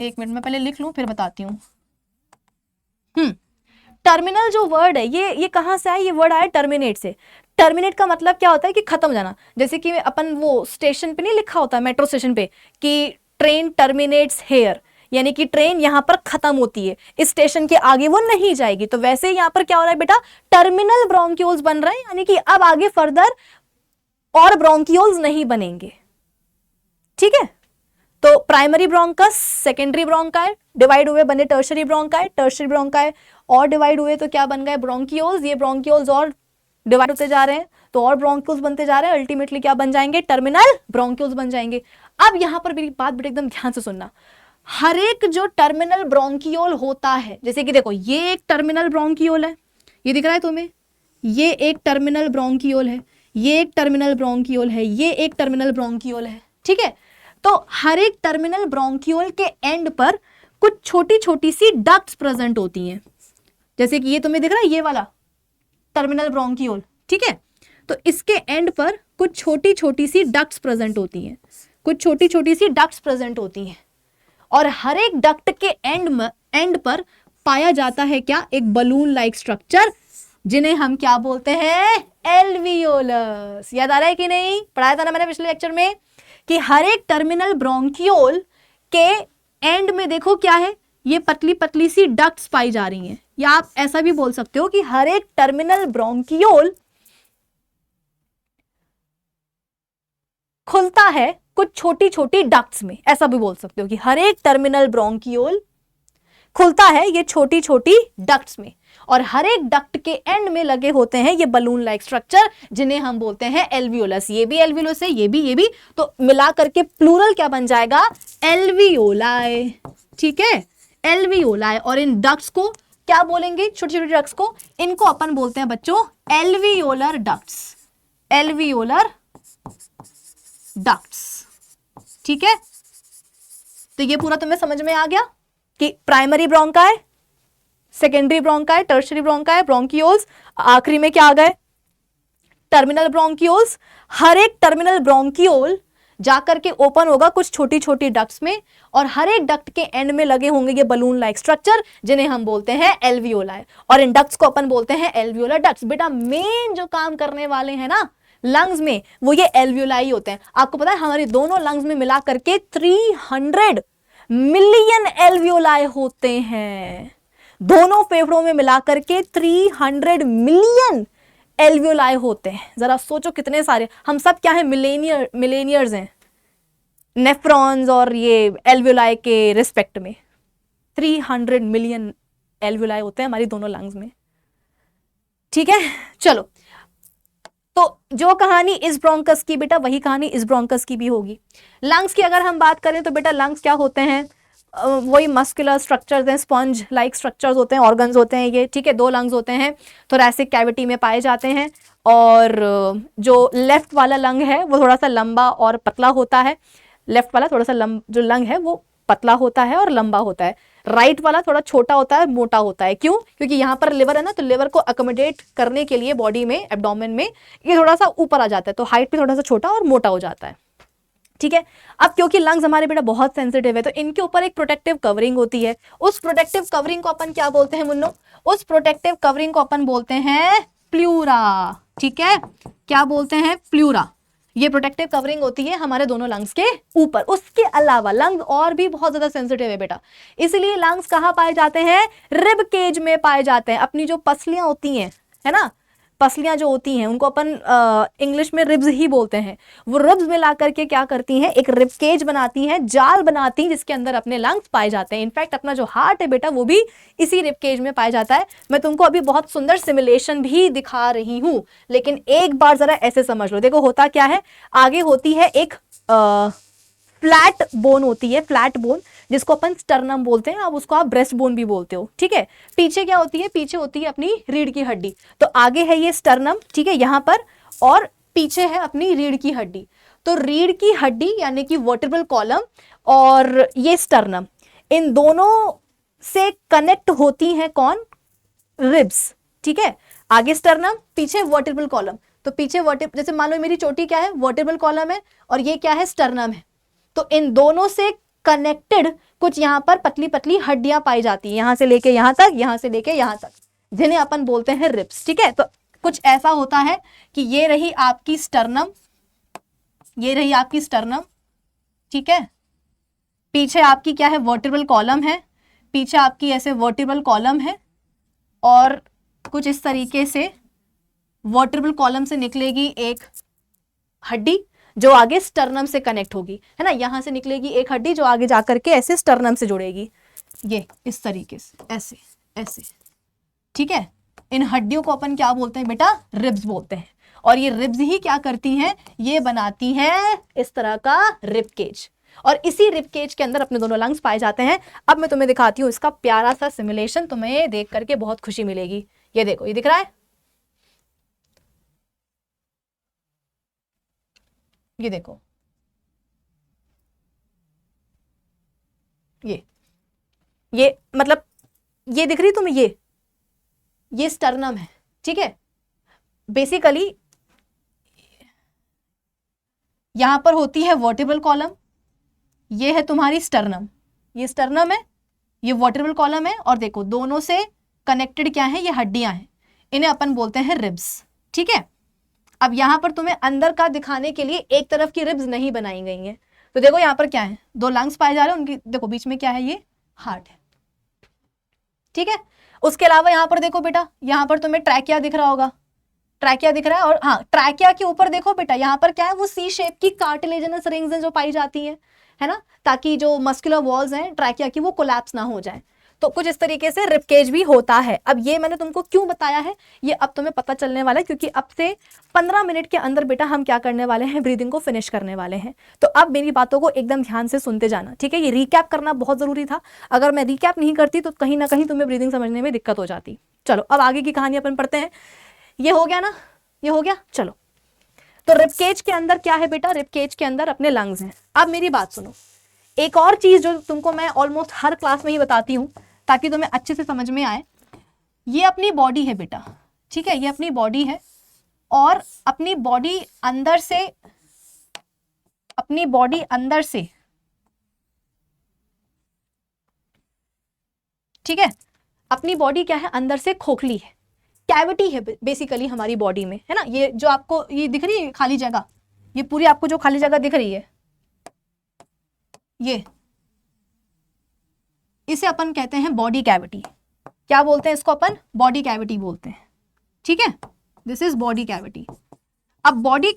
एक मिनट में पहले लिख लूं फिर बताती हूँ। टर्मिनल जो वर्ड है ये कहां से आया, ये वर्ड आया टर्मिनेट से। टर्मिनेट का मतलब क्या होता है कि खत्म हो जाना। जैसे कि अपन वो स्टेशन पे नहीं लिखा होता, मेट्रो स्टेशन पे कि ट्रेन टर्मिनेट्स हेयर, यानी कि ट्रेन यहाँ पर खत्म होती है, इस स्टेशन के आगे वो नहीं जाएगी। तो वैसे यहाँ पर क्या हो रहा है बेटा, टर्मिनल ब्रोंकियोल्स बन रहे हैं, यानी कि अब आगे फर्दर और ब्रोंकियोल्स नहीं बनेंगे। ठीक है, तो primary bronchus, secondary bronchi, divide हुए बने टर्शरी ब्रोंकाई, टर्शरी ब्रोंकाई और डिवाइड हुए तो क्या बन गए, ब्रोंकियोल्स। ये ब्रोंकियोल्स और डिवाइड होते जा रहे हैं तो और ब्रोंकियोल्स बनते जा रहे हैं, अल्टीमेटली क्या बन जाएंगे, टर्मिनल ब्रोंकियोल्स बन जाएंगे। अब यहां पर मेरी बात बेटा एकदम ध्यान से सुनना, हर एक जो टर्मिनल ब्रोंकियोल होता है, जैसे कि देखो ये एक टर्मिनल ब्रोंकियोल है, ये दिख रहा है तुम्हें, ये एक टर्मिनल ब्रोंकियोल है, ये एक टर्मिनल ब्रोंकियोल है, ये एक टर्मिनल ब्रोंकियोल है। ठीक है, तो हर एक टर्मिनल ब्रोंकियोल के एंड पर कुछ छोटी छोटी सी डक्ट्स प्रेजेंट होती हैं। जैसे कि ये तुम्हें दिख रहा है, ये वाला टर्मिनल ब्रोंकियोल, ठीक है। तो इसके एंड पर कुछ छोटी छोटी सी डक्ट्स प्रेजेंट होती हैं, कुछ छोटी छोटी सी डक्ट्स प्रेजेंट होती हैं, और हर एक डक्ट के एंड पर पाया जाता है क्या, एक बलून लाइक स्ट्रक्चर, जिन्हें हम क्या बोलते हैं, एल्वियोलस। याद आ रहा है कि नहीं, पढ़ाया था ना मैंने पिछले लेक्चर में कि हर एक टर्मिनल ब्रोंकियोल के एंड में देखो क्या है, ये पतली पतली सी डक्ट्स पाई जा रही हैं। या आप ऐसा भी बोल सकते हो कि हर एक टर्मिनल ब्रोंकियोल खुलता है कुछ छोटी छोटी डक्ट्स में, ऐसा भी बोल सकते हो कि हर एक टर्मिनल ब्रोंकियोल खुलता है ये छोटी छोटी डक्ट्स में, और हर एक डक्ट के एंड में लगे होते हैं ये बलून लाइक स्ट्रक्चर, जिन्हें हम बोलते हैं एल्वियोलस। ये भी एल्वियोलस है, ये भी, तो मिला करके प्लूरल क्या बन जाएगा, एल्वियोलाई, ठीक है, एल्वियोलाई। और इन डक्ट्स को क्या बोलेंगे, छोटी छोटी डक्ट्स को, इनको अपन बोलते हैं बच्चों एल्वियोलर डक्ट्स, एल्वियोलर डक्ट्स, ठीक है। तो ये पूरा तुम्हें समझ में आ गया कि primary bronchi, secondary bronchi, tertiary bronchi, bronchioles, आखिरी में क्या आ गए, टर्मिनल ब्रोंकियोल्स। हर एक टर्मिनल ब्रोंकियोल जाकर के ओपन होगा कुछ छोटी छोटी डक्ट्स में, और हर एक डक्ट के एंड में लगे होंगे ये बलून लाइक स्ट्रक्चर, जिन्हें हम बोलते हैं एल्वियोलाई, और इन डक्ट्स को अपन बोलते हैं एल्वियोलर डक्ट्स। बेटा मेन जो काम करने वाले हैं ना लंग्स में, वो ये एल्वियोलाई होते हैं। आपको पता है हमारे दोनों लंग्स में मिला करके 300 मिलियन एल्वियोलाई होते हैं, दोनों फेफड़ों में मिला करके 300 मिलियन एल्वियोलाई होते हैं। जरा सोचो कितने सारे, हम सब क्या है, मिलेनियर्स हैं नेफ्रॉन्स और ये एल्वियोलाई के रिस्पेक्ट में। 300 मिलियन एल्वियोलाई होते हैं हमारी दोनों लंग्स में, ठीक है। चलो, तो जो कहानी इस ब्रोंकस की बेटा, वही कहानी इस ब्रोंकस की भी होगी। लंग्स की अगर हम बात करें तो बेटा लंग्स क्या होते हैं, वही मस्कुलर स्ट्रक्चर्स हैं, स्पंज लाइक स्ट्रक्चर्स होते हैं, ऑर्गन्स होते हैं ये, ठीक है। 2 लंग्स होते हैं, थोरैसिक कैविटी में पाए जाते हैं, और जो लेफ्ट वाला लंग है वो थोड़ा सा लंबा और पतला होता है, लेफ्ट वाला थोड़ा सा जो लंग है वो पतला होता है और लंबा होता है, राइट वाला थोड़ा छोटा होता है, मोटा होता है। क्यों, क्योंकि यहाँ पर लिवर है ना, तो लिवर को अकोमोडेट करने के लिए बॉडी में, एब्डोमेन में ये थोड़ा सा ऊपर आ जाता है, तो हाइट पे थोड़ा सा छोटा और मोटा हो जाता है, ठीक है। अब क्योंकि लंग्स हमारे बेटा बहुत सेंसिटिव है, तो इनके ऊपर एक प्रोटेक्टिव कवरिंग होती है। उस प्रोटेक्टिव कवरिंग को अपन क्या बोलते हैं मुन्नो, उस प्रोटेक्टिव कवरिंग को अपन बोलते हैं प्लूरा, ठीक है। क्या बोलते हैं, प्लूरा। ये प्रोटेक्टिव कवरिंग होती है हमारे दोनों लंग्स के ऊपर। उसके अलावा लंग्स और भी बहुत ज्यादा सेंसिटिव है बेटा, इसलिए लंग्स कहाँ पाए जाते हैं, रिब केज में पाए जाते हैं। अपनी जो पसलियां होती हैं, है ना, पसलियां जो होती हैं उनको अपन इंग्लिश में रिब्स ही बोलते हैं। वो रिब्स मिला करके क्या करती हैं, एक रिब केज बनाती हैं, जाल बनाती हैं, जिसके अंदर अपने लंग्स पाए जाते हैं। इनफैक्ट अपना जो हार्ट है बेटा वो भी इसी रिब केज में पाया जाता है। मैं तुमको अभी बहुत सुंदर सिमुलेशन भी दिखा रही हूँ, लेकिन एक बार जरा ऐसे समझ लो। देखो होता क्या है, आगे होती है एक फ्लैट बोन होती है, फ्लैट बोन, जिसको अपन स्टर्नम बोलते हैं, अब उसको आप ब्रेस्ट बोन भी बोलते हो, ठीक है। पीछे क्या होती है, पीछे होती है अपनी रीढ़ की हड्डी। तो आगे है ये स्टर्नम, ठीक है, यहाँ पर, और पीछे है अपनी रीढ़ की हड्डी। तो रीढ़ की हड्डी यानी कि वर्टिब्रल कॉलम और ये स्टर्नम, इन दोनों से कनेक्ट होती हैं कौन, रिब्स, ठीक है। आगे स्टर्नम, पीछे वर्टिब्रल कॉलम। तो पीछे जैसे मान लो मेरी चोटी क्या है, वर्टिब्रल कॉलम है, और ये क्या है, स्टर्नम है। तो इन दोनों से कनेक्टेड कुछ यहाँ पर पतली पतली हड्डियां पाई जाती है, यहां से लेके यहां तक, यहां से लेके यहां तक, जिन्हें अपन बोलते हैं रिब्स, ठीक है। तो कुछ ऐसा होता है कि ये रही आपकी स्टर्नम, ये रही आपकी स्टर्नम, ठीक है। पीछे आपकी क्या है, वर्टिब्रल कॉलम है, पीछे आपकी ऐसे वर्टिब्रल कॉलम है, और कुछ इस तरीके से वर्टिब्रल कॉलम से निकलेगी एक हड्डी जो आगे स्टर्नम से कनेक्ट होगी, है ना। यहां से निकलेगी एक हड्डी जो आगे जाकर के ऐसे स्टर्नम से जुड़ेगी, ये इस तरीके से, ऐसे ऐसे, ठीक है। इन हड्डियों को अपन क्या बोलते हैं बेटा, रिब्स बोलते हैं। और ये रिब्स ही क्या करती हैं, ये बनाती हैं इस तरह का रिब केज, और इसी रिब केज के अंदर अपने दोनों लंग्स पाए जाते हैं। अब मैं तुम्हें दिखाती हूँ इसका प्यारा सा सिमुलेशन, तुम्हें देख करके बहुत खुशी मिलेगी। ये देखो, ये दिख रहा है, ये देखो, ये मतलब ये दिख रही तुम्हें, ये स्टर्नम है, ठीक है। बेसिकली यहां पर होती है वर्टिब्रल कॉलम, ये है तुम्हारी स्टर्नम, ये स्टर्नम है, ये वर्टिब्रल कॉलम है, और देखो दोनों से कनेक्टेड क्या है, ये हड्डियां हैं, इन्हें अपन बोलते हैं रिब्स, ठीक है। अब यहां पर तुम्हें अंदर का दिखाने के लिए एक तरफ की रिब्स नहीं बनाई गई हैं, तो देखो यहां पर क्या है, दो लंग्स पाए जा रहे हैं, उनकी देखो बीच में क्या है, ये हार्ट है, ठीक है। उसके अलावा यहां पर देखो बेटा, यहां पर तुम्हें ट्रैकिया दिख रहा होगा, ट्रैकिया दिख रहा है, और हाँ ट्रैकिया के ऊपर देखो बेटा, यहाँ पर क्या है, वो सी शेप की कार्टिलेजनस रिंग्स हैं जो पाई जाती हैं, है ना, ताकि जो मस्कुलर वॉल्स हैं ट्रैकिया की वो कोलैप्स ना हो जाए। तो कुछ इस तरीके से रिबकेज भी होता है। अब ये मैंने तुमको क्यों बताया है, ये अब तुम्हें पता चलने वाला है, क्योंकि अब से 15 मिनट के अंदर बेटा हम क्या करने वाले हैं, ब्रीदिंग को फिनिश करने वाले हैं। तो अब मेरी बातों को एकदम ध्यान से सुनते जाना, ठीक है। ये रिकैप करना बहुत जरूरी था, अगर मैं रिकैप नहीं करती तो कहीं ना कहीं तुम्हें ब्रीदिंग समझने में दिक्कत हो जाती। चलो अब आगे की कहानी अपन पढ़ते हैं। ये हो गया ना, ये हो गया। चलो तो रिबकेज के अंदर क्या है बेटा, रिबकेज के अंदर अपने लंग्स हैं। अब मेरी बात सुनो, एक और चीज जो तुमको मैं ऑलमोस्ट हर क्लास में ही बताती हूं ताकि तुम्हें अच्छे से समझ में आए, ये अपनी बॉडी है बेटा, ठीक है, ये अपनी बॉडी है, और अपनी बॉडी अंदर से, अपनी बॉडी अंदर से, ठीक है, अपनी बॉडी क्या है, अंदर से खोखली है, कैविटी है बेसिकली हमारी बॉडी में, है ना। ये जो आपको ये दिख रही है खाली जगह, ये पूरी आपको जो खाली जगह दिख रही है, ये इसे अपन कहते हैं बॉडी कैविटी। क्या बोलते हैं इसको अपन, बॉडी कैविटी बोलते हैं, ठीक है। This is body cavity. अब बॉडी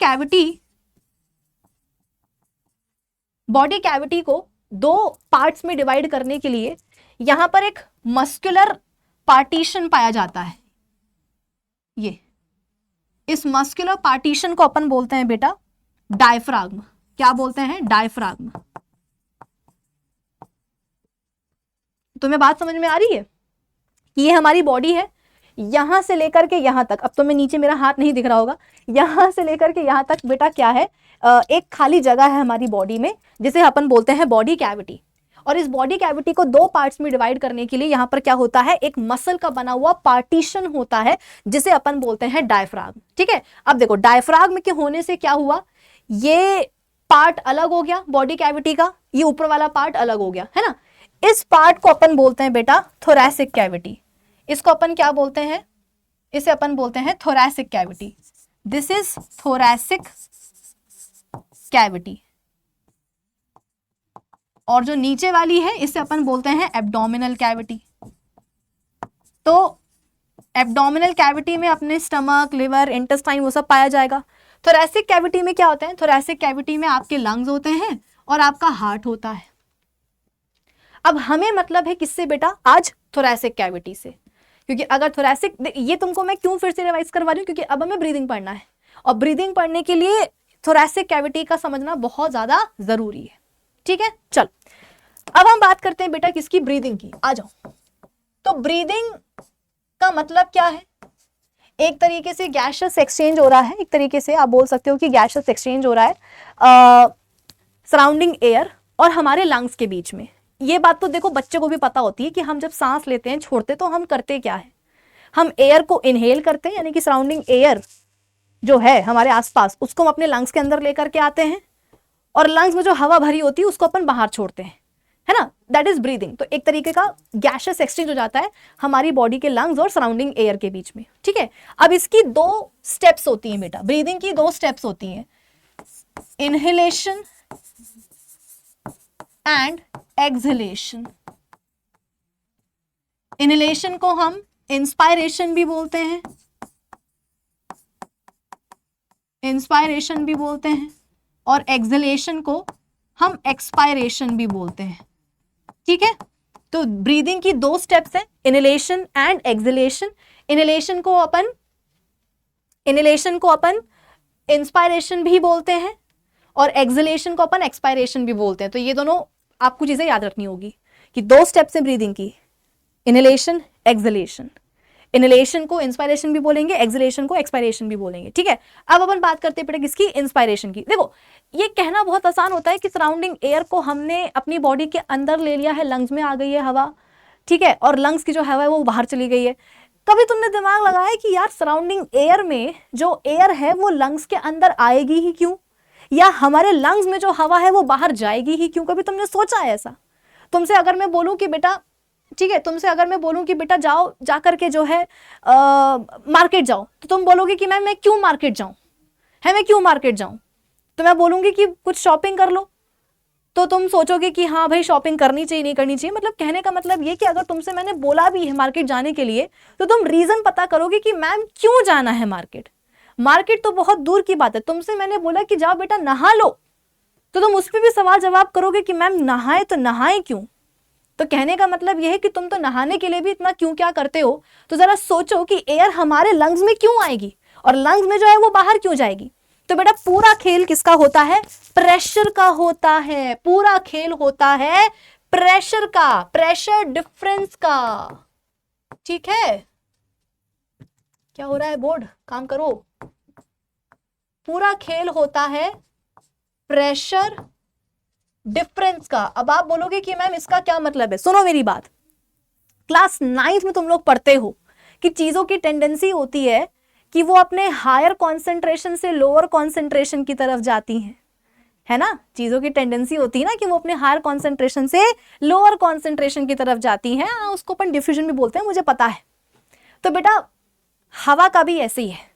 कैविटी को दो पार्ट्स में डिवाइड करने के लिए यहां पर एक मस्कुलर पार्टीशन पाया जाता है। ये इस मस्कुलर पार्टीशन को अपन बोलते हैं बेटा डायफ्राग्म। क्या बोलते हैं, डायफ्राग्म। तुम्हें बात समझ में आ रही है? ये हमारी बॉडी है, यहां से लेकर के यहां तक, अब तुम्हें नीचे मेरा हाथ नहीं दिख रहा होगा, यहां से लेकर के यहां तक बेटा क्या है, एक खाली जगह है हमारी बॉडी में जिसे अपन बोलते हैं बॉडी कैविटी। और इस बॉडी कैविटी को दो पार्ट्स में डिवाइड करने के लिए यहां पर क्या होता है, एक मसल का बना हुआ पार्टीशन होता है जिसे अपन बोलते हैं डायफ्राग्म, ठीक है। अब देखो डायफ्राग्म के होने से क्या हुआ, ये पार्ट अलग हो गया बॉडी कैविटी का, ये ऊपर वाला पार्ट अलग हो गया, है ना। इस पार्ट को अपन बोलते हैं बेटा थोरैसिक कैविटी। इसको अपन क्या बोलते हैं, इसे अपन बोलते हैं thoracic cavity. This is thoracic cavity. और जो नीचे वाली है इसे अपन बोलते हैं एब्डोमिनल कैविटी। तो एब्डोमिनल कैविटी में अपने स्टमक, लिवर, इंटेस्टाइन वो सब पाया जाएगा। थोरैसिक कैविटी में क्या होता है, थोरैसिक कैविटी में आपके लंग्स होते हैं और आपका हार्ट होता है। अब हमें मतलब है किससे बेटा, आज थोरैसिक कैविटी से, क्योंकि अगर थोरैसिक, ये तुमको मैं क्यों फिर से रिवाइज करवा रही हूँ, क्योंकि अब हमें ब्रीदिंग पढ़ना है, और ब्रीदिंग पढ़ने के लिए थोरैसिक कैविटी का समझना बहुत ज्यादा जरूरी है, ठीक है। चल अब हम बात करते हैं बेटा किसकी, ब्रीदिंग की। आ जाओ। तो ब्रीदिंग का मतलब क्या है, एक तरीके से गैसियस एक्सचेंज हो रहा है, एक तरीके से आप बोल सकते हो कि गैसियस एक्सचेंज हो रहा है सराउंडिंग एयर और हमारे लंग्स के बीच में। ये बात तो देखो बच्चे को भी पता होती है कि हम जब सांस लेते हैं, छोड़ते तो हम करते क्या है, हम एयर को इनहेल करते हैं, यानी कि सराउंडिंग एयर जो है हमारे आसपास उसको हम अपने लंग्स के अंदर लेकर के आते हैं, और लंग्स में जो हवा भरी होती है उसको अपन बाहर छोड़ते हैं, है ना। That is breathing. तो एक तरीके का गैसियस एक्सचेंज हो जाता है हमारी बॉडी के लंग्स और सराउंडिंग एयर के बीच में, ठीक है। अब इसकी दो स्टेप्स होती हैं बेटा, ब्रीदिंग की दो स्टेप्स होती हैं, इनहेलेशन एंड एक्सहेलेशन। इनहेलेशन को हम इंस्पायरेशन भी बोलते हैं, इंस्पायरेशन भी बोलते हैं, और एक्सहेलेशन को हम एक्सपायरेशन भी बोलते हैं, ठीक है। तो ब्रीदिंग की दो स्टेप्स हैं, इनहेलेशन एंड एक्सहेलेशन। इनहेलेशन को अपन इंस्पायरेशन भी बोलते हैं और एक्सहेलेशन को अपन एक्सपायरेशन भी बोलते हैं। तो ये दोनों आपको चीजें याद रखनी होगी कि दो स्टेप्स हैं ब्रीदिंग की, इनहेलेशन, एक्सहेलेशन। इनहेलेशन को इंस्पायरेशन भी बोलेंगे, एक्सहेलेशन को एक्सपायरेशन भी बोलेंगे, ठीक है। अब अपन बात करते हैं किसकी, इंस्पायरेशन की। देखो ये कहना बहुत आसान होता है कि सराउंडिंग एयर को हमने अपनी बॉडी के अंदर ले लिया है, लंग्स में आ गई है हवा, ठीक है, और लंग्स की जो हवा है वो बाहर चली गई है। कभी तुमने दिमाग लगाया कि यार सराउंडिंग एयर में जो एयर है वो लंग्स के अंदर आएगी ही क्यों, या हमारे लंग्स में जो हवा है वो बाहर जाएगी ही क्यों? कभी तुमने सोचा है ऐसा? तुमसे अगर मैं बोलूं कि बेटा, ठीक है, तुमसे अगर मैं बोलूं कि बेटा जाओ, जा करके जो है मार्केट जाओ, तो तुम बोलोगे कि मैं क्यों मार्केट जाऊं, है मैं क्यों मार्केट जाऊं? तो मैं बोलूंगी कि कुछ शॉपिंग कर लो, तो तुम सोचोगे कि हाँ भाई शॉपिंग करनी चाहिए नहीं करनी चाहिए। मतलब कहने का मतलब ये कि अगर तुमसे मैंने बोला भी है मार्केट जाने के लिए, तो तुम रीजन पता करोगे कि मैम क्यों जाना है मार्केट। मार्केट तो बहुत दूर की बात है, तुमसे मैंने बोला कि जाओ बेटा नहा लो, तो तुम उस पर भी सवाल जवाब करोगे कि मैम नहाए तो नहाए क्यों। तो कहने का मतलब यह है कि तुम तो नहाने के लिए भी इतना क्यों क्या करते हो। तो जरा सोचो कि एयर हमारे लंग्स में क्यों आएगी और लंग्स में जो है वो बाहर क्यों जाएगी। तो बेटा पूरा खेल किसका होता है? प्रेशर का होता है। पूरा खेल होता है प्रेशर का, प्रेशर डिफरेंस का। ठीक है, क्या हो रहा है बोर्ड, काम करो। पूरा खेल होता है प्रेशर डिफरेंस का। अब आप बोलोगे कि मैम इसका क्या मतलब है? सुनो मेरी बात, क्लास 9th में तुम लोग पढ़ते हो कि चीजों की टेंडेंसी होती है कि वो अपने हायर कॉन्सेंट्रेशन से लोअर कॉन्सेंट्रेशन की तरफ जाती हैं, है ना। चीजों की टेंडेंसी होती है ना कि वो अपने हायर कॉन्सेंट्रेशन से लोअर कॉन्सेंट्रेशन की तरफ जाती हैं, उसको अपन डिफ्यूजन भी बोलते हैं, मुझे पता है। तो बेटा हवा का भी ऐसे ही है।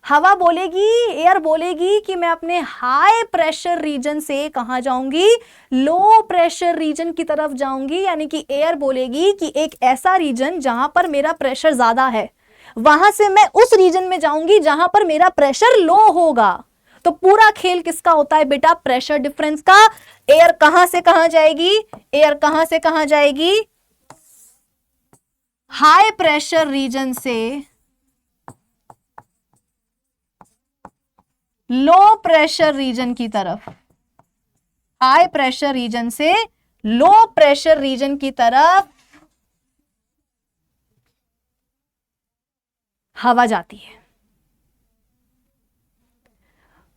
हवा बोलेगी, एयर बोलेगी कि मैं अपने हाई प्रेशर रीजन से कहां जाऊंगी? लो प्रेशर रीजन की तरफ जाऊंगी। यानी कि एयर बोलेगी कि एक ऐसा रीजन जहां पर मेरा प्रेशर ज्यादा है, वहां से मैं उस रीजन में जाऊंगी जहां पर मेरा प्रेशर लो होगा। तो पूरा खेल किसका होता है बेटा? प्रेशर डिफरेंस का। एयर कहां से कहां जाएगी? एयर कहां से कहां जाएगी? हाई प्रेशर रीजन से लो प्रेशर रीजन की तरफ। हाई प्रेशर रीजन से लो प्रेशर रीजन की तरफ हवा जाती है।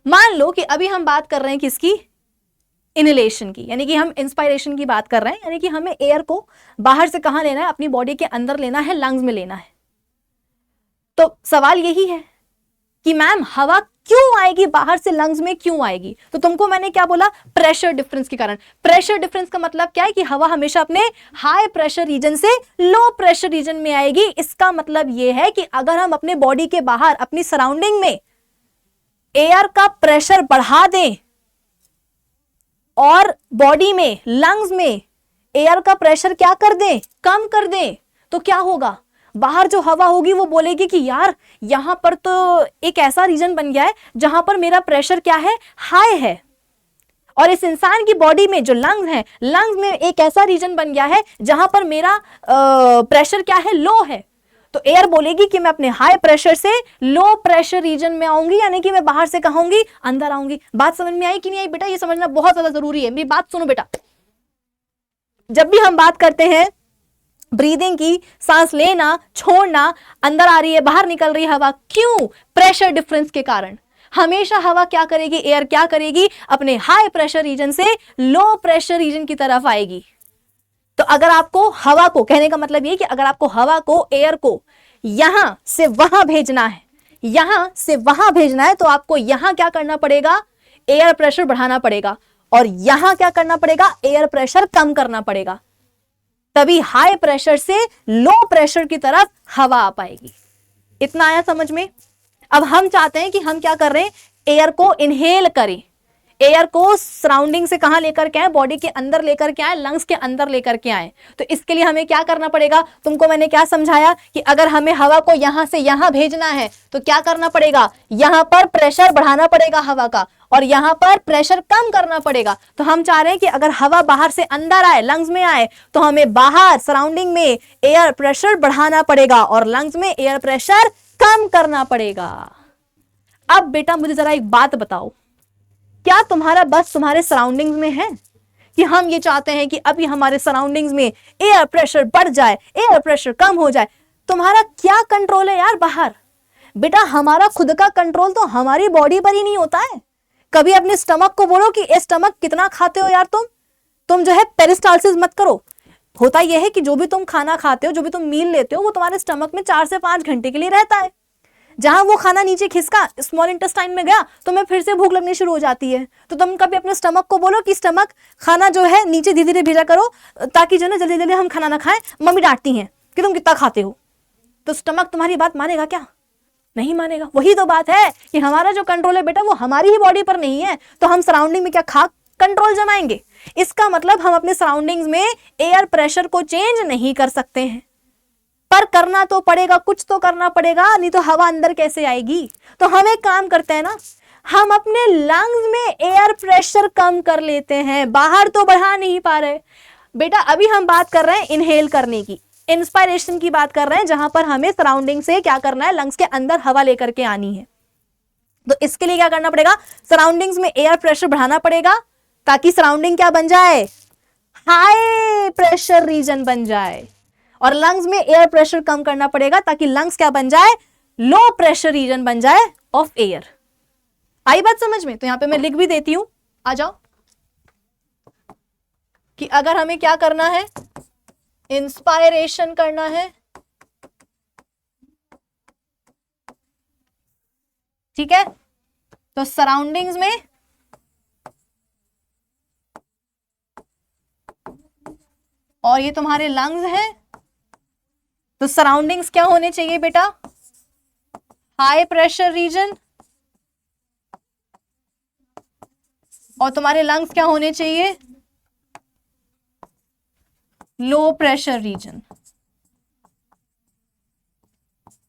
मान लो कि अभी हम बात कर रहे हैं किसकी? इनहेलेशन की, यानी कि हम इंस्पायरेशन की बात कर रहे हैं, यानी कि हमें एयर को बाहर से कहां लेना है? अपनी बॉडी के अंदर लेना है, लंग्स में लेना है। तो सवाल यही है कि मैम हवा क्यों आएगी बाहर से, लंग्स में क्यों आएगी? तो तुमको मैंने क्या बोला? प्रेशर डिफरेंस के कारण। प्रेशर डिफरेंस का मतलब क्या है? कि हवा हमेशा अपने हाई प्रेशर रीजन से लो प्रेशर रीजन में आएगी। इसका मतलब यह है कि अगर हम अपने बॉडी के बाहर, अपनी सराउंडिंग में एयर का प्रेशर बढ़ा दें और बॉडी में, लंग्स में एयर का प्रेशर क्या कर दें? कम कर दें, तो क्या होगा? बाहर जो हवा होगी वो बोलेगी कि यार यहां पर तो एक ऐसा रीजन बन गया है जहां पर मेरा प्रेशर क्या है? हाई है। और इस इंसान की बॉडी में जो लंग्स है, लंग्स में एक ऐसा रीजन बन गया है जहां पर मेरा प्रेशर क्या है? लो है। तो एयर बोलेगी कि मैं अपने हाई प्रेशर से लो प्रेशर रीजन में आऊंगी, यानी कि मैं बाहर से कहूंगी अंदर आऊंगी। बात समझ में आई कि नहीं आई बेटा? ये समझना बहुत ज्यादा जरूरी है। मेरी बात सुनो बेटा, जब भी हम बात करते हैं ब्रीदिंग की, सांस लेना छोड़ना, अंदर आ रही है बाहर निकल रही है हवा, क्यों? प्रेशर डिफरेंस के कारण। हमेशा हवा क्या करेगी? एयर क्या करेगी? अपने हाई प्रेशर रीजन से लो प्रेशर रीजन की तरफ आएगी। तो अगर आपको हवा को, कहने का मतलब ये कि अगर आपको हवा को, एयर को यहां से वहां भेजना है, यहां से वहां भेजना है, तो आपको यहां क्या करना पड़ेगा? एयर प्रेशर बढ़ाना पड़ेगा। और यहां क्या करना पड़ेगा? एयर प्रेशर कम करना पड़ेगा। तभी हाई प्रेशर से लो प्रेशर की तरफ हवा आ पाएगी। इतना आया समझ में? अब हम चाहते हैं कि हम क्या कर रहे हैं? एयर को इनहेल करें, एयर को सराउंडिंग से कहां लेकर के आए? बॉडी के अंदर लेकर के आए, लंग्स के अंदर लेकर के आए। तो इसके लिए हमें क्या करना पड़ेगा? तुमको मैंने क्या समझाया कि अगर हमें हवा को यहां से यहां भेजना है तो क्या करना पड़ेगा? यहां पर प्रेशर बढ़ाना पड़ेगा हवा का, और यहां पर प्रेशर कम करना पड़ेगा। तो हम चाह रहे हैं कि अगर हवा बाहर से अंदर आए, लंग्स में आए, तो हमें बाहर सराउंडिंग में एयर प्रेशर बढ़ाना पड़ेगा और लंग्स में एयर प्रेशर कम करना पड़ेगा। अब बेटा मुझे जरा एक बात बताओ, क्या तुम्हारा बस तुम्हारे सराउंडिंग्स में है कि हम ये चाहते हैं कि अभी हमारे सराउंडिंग्स में एयर प्रेशर बढ़ जाए, एयर प्रेशर कम हो जाए? तुम्हारा क्या कंट्रोल है यार बाहर? बेटा हमारा खुद का कंट्रोल तो हमारी बॉडी पर ही नहीं होता है। कभी अपने स्टमक को बोलो कि ए स्टमक कितना खाते हो यार तुम जो है पेरिस्टाल्सिस मत करो। होता यह है कि जो भी तुम खाना खाते हो, जो भी तुम मील लेते हो, वो तुम्हारे स्टमक में 4 से 5 घंटे के लिए रहता है। जहां वो खाना नीचे खिसका, स्मॉल इंटेस्टाइन में गया, तो मैं फिर से भूख लगनी शुरू हो जाती है। तो तुम कभी अपने स्टमक को बोलो कि स्टमक खाना जो है नीचे धीरे धीरे भेजा करो, ताकि जो ना जल्दी जल्दी हम खाना ना खाएं। मम्मी डांटती हैं कि तुम कितना खाते हो। तो स्टमक तुम्हारी बात मानेगा क्या? नहीं मानेगा। वही तो बात है कि हमारा जो कंट्रोल है बेटा वो हमारी ही बॉडी पर नहीं है, तो हम सराउंडिंग में क्या खा कंट्रोल जमाएंगे? इसका मतलब हम अपने सराउंडिंग्स में एयर प्रेशर को चेंज नहीं कर सकते हैं, पर करना तो पड़ेगा, कुछ तो करना पड़ेगा, नहीं तो हवा अंदर कैसे आएगी। तो हम एक काम करते हैं ना, हम अपने लंग्स में एयर प्रेशर कम कर लेते हैं, बाहर तो बढ़ा नहीं पा रहे बेटा। अभी हम बात कर रहे हैं इनहेल करने की, इंस्पायरेशन की बात कर रहे हैं, जहां पर हमें सराउंडिंग से क्या करना है, लंग्स के अंदर हवा लेकर के आनी है। तो इसके लिए क्या करना पड़ेगा, सराउंडिंग्स में एयर प्रेशर बढ़ाना पड़ेगा, ताकि सराउंडिंग क्या बन जाए, हाई प्रेशर रीजन बन जाए। और लंग्स में एयर प्रेशर कम करना पड़ेगा, ताकि लंग्स क्या बन जाए, लो प्रेशर रीजन बन जाए ऑफ एयर। आई बात समझ में? तो यहां पे मैं लिख भी देती हूं, आ जाओ, कि अगर हमें क्या करना है, इंस्पायरेशन करना है, ठीक है, तो सराउंडिंग्स में और ये तुम्हारे लंग्स हैं, तो सराउंडिंग्स क्या होने चाहिए बेटा, हाई प्रेशर रीजन, और तुम्हारे लंग्स क्या होने चाहिए, लो प्रेशर रीजन,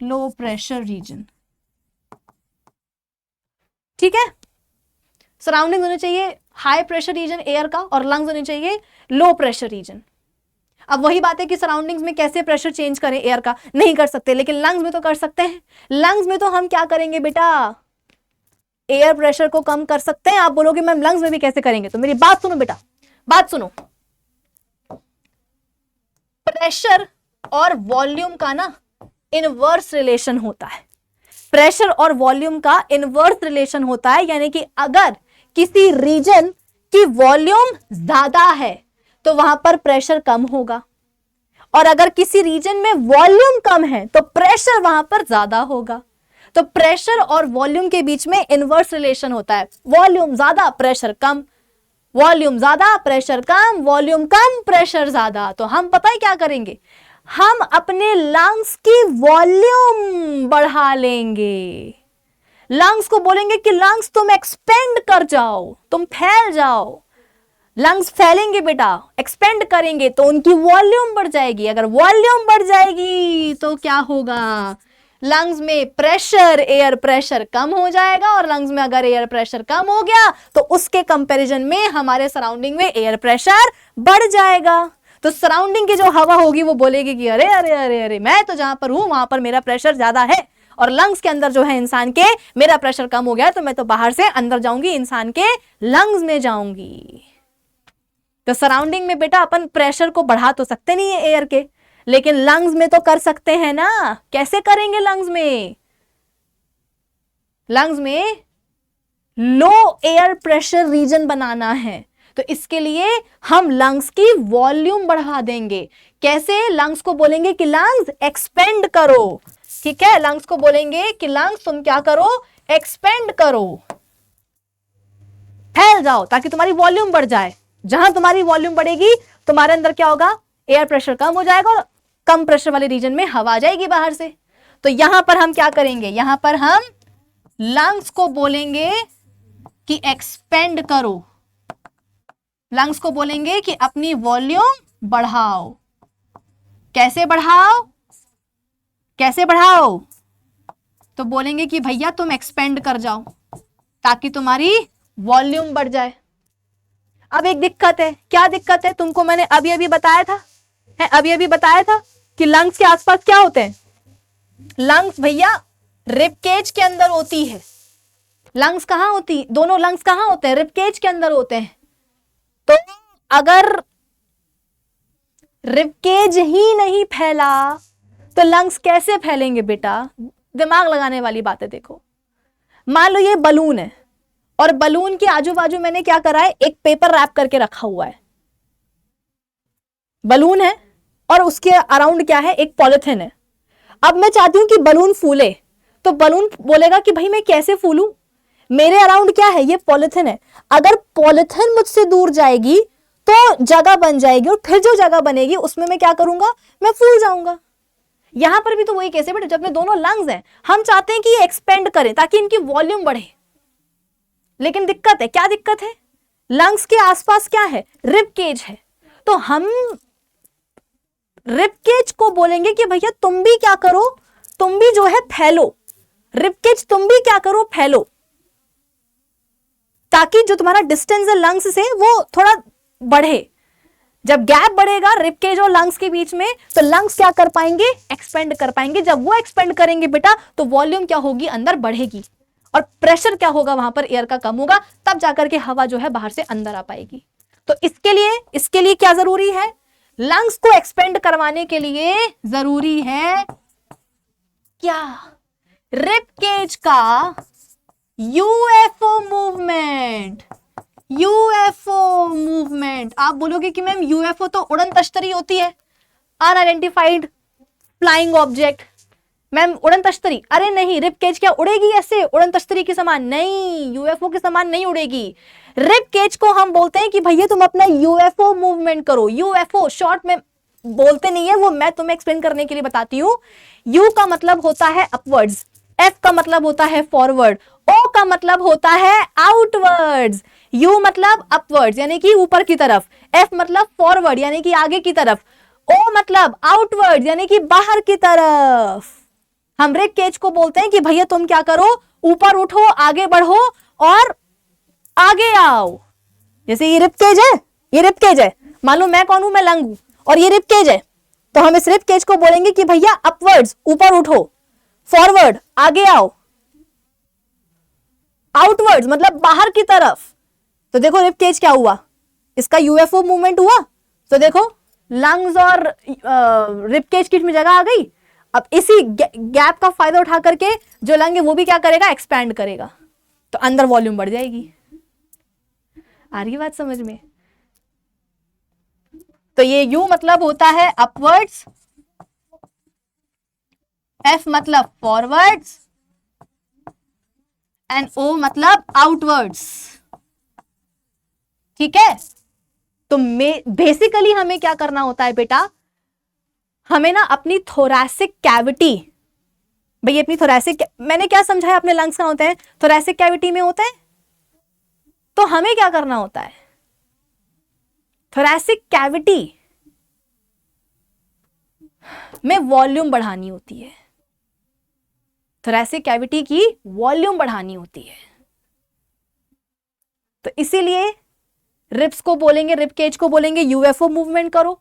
लो प्रेशर रीजन। ठीक है, सराउंडिंग होने चाहिए हाई प्रेशर रीजन एयर का, और लंग्स होने चाहिए लो प्रेशर रीजन। अब वही बात है कि सराउंडिंग्स में कैसे प्रेशर चेंज करें एयर का, नहीं कर सकते, लेकिन लंग्स में तो कर सकते हैं। लंग्स में तो हम क्या करेंगे बेटा, एयर प्रेशर को कम कर सकते हैं। आप बोलोगे मैम लंग्स में भी कैसे करेंगे, तो मेरी बात सुनो बेटा, बात सुनो। प्रेशर और वॉल्यूम का ना इनवर्स रिलेशन होता है, प्रेशर और वॉल्यूम का इनवर्स रिलेशन होता है, यानी कि अगर किसी रीजन की वॉल्यूम ज्यादा है तो वहां पर प्रेशर कम होगा, और अगर किसी रीजन में वॉल्यूम कम है तो प्रेशर वहां पर ज्यादा होगा। तो प्रेशर और वॉल्यूम के बीच में इनवर्स रिलेशन होता है, वॉल्यूम ज्यादा प्रेशर कम, वॉल्यूम ज्यादा प्रेशर कम, वॉल्यूम कम प्रेशर ज्यादा। तो हम पता है क्या करेंगे, हम अपने लंग्स की वॉल्यूम बढ़ा लेंगे। लंग्स को बोलेंगे कि लंग्स तुम एक्सपेंड कर जाओ, तुम फैल जाओ। लंग्स फैलेंगे बेटा, एक्सपेंड करेंगे तो उनकी वॉल्यूम बढ़ जाएगी। अगर वॉल्यूम बढ़ जाएगी तो क्या होगा, लंग्स में प्रेशर, एयर प्रेशर कम हो जाएगा, और लंग्स में अगर एयर प्रेशर कम हो गया तो उसके कंपैरिजन में हमारे सराउंडिंग में एयर प्रेशर बढ़ जाएगा। तो सराउंडिंग की जो हवा होगी वो बोलेगी कि अरे अरे अरे अरे, मैं तो जहां पर हूं वहां पर मेरा प्रेशर ज्यादा है, और लंग्स के अंदर जो है इंसान के, मेरा प्रेशर कम हो गया, तो मैं तो बाहर से अंदर जाऊंगी, इंसान के लंग्स में जाऊंगी। तो सराउंडिंग में बेटा अपन प्रेशर को बढ़ा तो सकते नहीं है एयर के, लेकिन लंग्स में तो कर सकते हैं ना। कैसे करेंगे लंग्स में, लंग्स में लो एयर प्रेशर रीजन बनाना है, तो इसके लिए हम लंग्स की वॉल्यूम बढ़ा देंगे। कैसे, लंग्स को बोलेंगे कि लंग्स एक्सपेंड करो, ठीक है, लंग्स को बोलेंगे कि लंग्स तुम क्या करो, एक्सपेंड करो, फैल जाओ, ताकि तुम्हारी वॉल्यूम बढ़ जाए। जहां तुम्हारी वॉल्यूम बढ़ेगी तुम्हारे अंदर क्या होगा, एयर प्रेशर कम हो जाएगा, और कम प्रेशर वाले रीजन में हवा आ जाएगी बाहर से। तो यहां पर हम क्या करेंगे, यहां पर हम लंग्स को बोलेंगे कि एक्सपेंड करो, लंग्स को बोलेंगे कि अपनी वॉल्यूम बढ़ाओ। कैसे बढ़ाओ, कैसे बढ़ाओ, तो बोलेंगे कि भैया तुम एक्सपेंड कर जाओ ताकि तुम्हारी वॉल्यूम बढ़ जाए। अब एक दिक्कत है, क्या दिक्कत है, तुमको मैंने अभी अभी बताया था, अभी अभी बताया था कि लंग्स के आसपास क्या होते हैं, लंग्स भैया रिब केज के अंदर होती है। लंग्स कहां होती, दोनों लंग्स कहां होते हैं, रिब केज के अंदर होते हैं। तो अगर रिब केज ही नहीं फैला तो लंग्स कैसे फैलेंगे बेटा, दिमाग लगाने वाली बात है। देखो मान लो ये बलून है, और बलून के आजू बाजू मैंने क्या करा है, एक पेपर रैप करके रखा हुआ है। बलून है और उसके अराउंड क्या है, एक पॉलिथिन है। अब मैं चाहती हूं कि बलून फूले, तो बलून बोलेगा कि भाई मैं कैसे फूलूं, मेरे अराउंड क्या है, ये पॉलिथिन है। अगर पॉलिथिन मुझसे दूर जाएगी तो जगह बन जाएगी, और फिर जो जगह बनेगी उसमें मैं क्या करूंगा, मैं फूल जाऊंगा। यहां पर भी तो वही केस है बेटा, जब में दोनों लंग्स हैं, हम चाहते हैं कि ये एक्सपेंड करें ताकि इनकी वॉल्यूम बढ़े, लेकिन दिक्कत है, क्या दिक्कत है, लंग्स के आसपास क्या है, रिब केज है। तो हम रिब केज को बोलेंगे कि भैया तुम भी क्या करो, तुम भी जो है फैलो, रिब केज तुम भी क्या करो, फैलो, ताकि जो तुम्हारा डिस्टेंस है लंग्स से वो थोड़ा बढ़े। जब गैप बढ़ेगा रिब केज और लंग्स के बीच में, तो लंग्स क्या कर पाएंगे, एक्सपेंड कर पाएंगे। जब वो एक्सपेंड करेंगे बेटा, तो वॉल्यूम क्या होगी, अंदर बढ़ेगी, और प्रेशर क्या होगा वहां पर, एयर का कम होगा, तब जाकर के हवा जो है बाहर से अंदर आ पाएगी। तो इसके लिए क्या जरूरी है, लंग्स को एक्सपेंड करवाने के लिए जरूरी है क्या, रिब केज का यूएफओ मूवमेंट। यूएफओ मूवमेंट, आप बोलोगे कि मैम यूएफओ तो उड़न तश्तरी होती है, अनआइडेंटिफाइड फ्लाइंग ऑब्जेक्ट। मैम उड़न तश्तरी, अरे नहीं, रिब केज क्या उड़ेगी ऐसे उड़न तश्तरी के समान, नहीं, यूएफओ के समान नहीं उड़ेगी। रिब केज को हम बोलते हैं कि भैया तुम अपना यूएफओ मूवमेंट करो। यूएफओ शॉर्ट में बोलते नहीं है, वो मैं तुम्हें एक्सप्लेन करने के लिए बताती हूं। यू का मतलब होता है अपवर्ड्स, एफ का मतलब होता है फॉरवर्ड, ओ का मतलब होता है आउटवर्ड्स। यू मतलब अपवर्ड्स यानी कि ऊपर की तरफ, एफ मतलब फॉरवर्ड यानी कि आगे की तरफ, ओ मतलब आउटवर्ड्स यानी कि बाहर की तरफ। हम रिब केज को बोलते हैं कि भैया तुम क्या करो, ऊपर उठो, आगे बढ़ो और आगे आओ। जैसे ये रिब केज है, ये रिब केज है, मान लो मैं कौन हूं, मैं लंग हूं, और ये रिब केज है, तो हम इस रिब केज को बोलेंगे कि भैया अपवर्ड्स ऊपर उठो, फॉरवर्ड आगे आओ, आउटवर्ड्स मतलब बाहर की तरफ। तो देखो रिब केज क्या हुआ, इसका यूएफओ मूवमेंट हुआ, तो देखो लंग्स और रिब केज की में जगह आ गई। अब इसी गैप का फायदा उठा करके जो लंग है वो भी क्या करेगा, एक्सपैंड करेगा, तो अंदर वॉल्यूम बढ़ जाएगी। आ रही बात समझ में? तो ये यू मतलब होता है अपवर्ड्स, एफ मतलब फॉरवर्ड्स, एंड ओ मतलब आउटवर्ड्स। ठीक है, तो बेसिकली हमें क्या करना होता है बेटा, हमें ना अपनी थोरैसिक कैविटी, भाई अपनी थोरैसिक, मैंने क्या समझाया, अपने लंग्स कहां होते हैं, थोरैसिक कैविटी में होते हैं। तो हमें क्या करना होता है, थोरैसिक कैविटी में वॉल्यूम बढ़ानी होती है, थोरैसिक कैविटी की वॉल्यूम बढ़ानी होती है। तो इसीलिए रिब्स को बोलेंगे, रिब केज को बोलेंगे यूएफओ मूवमेंट करो।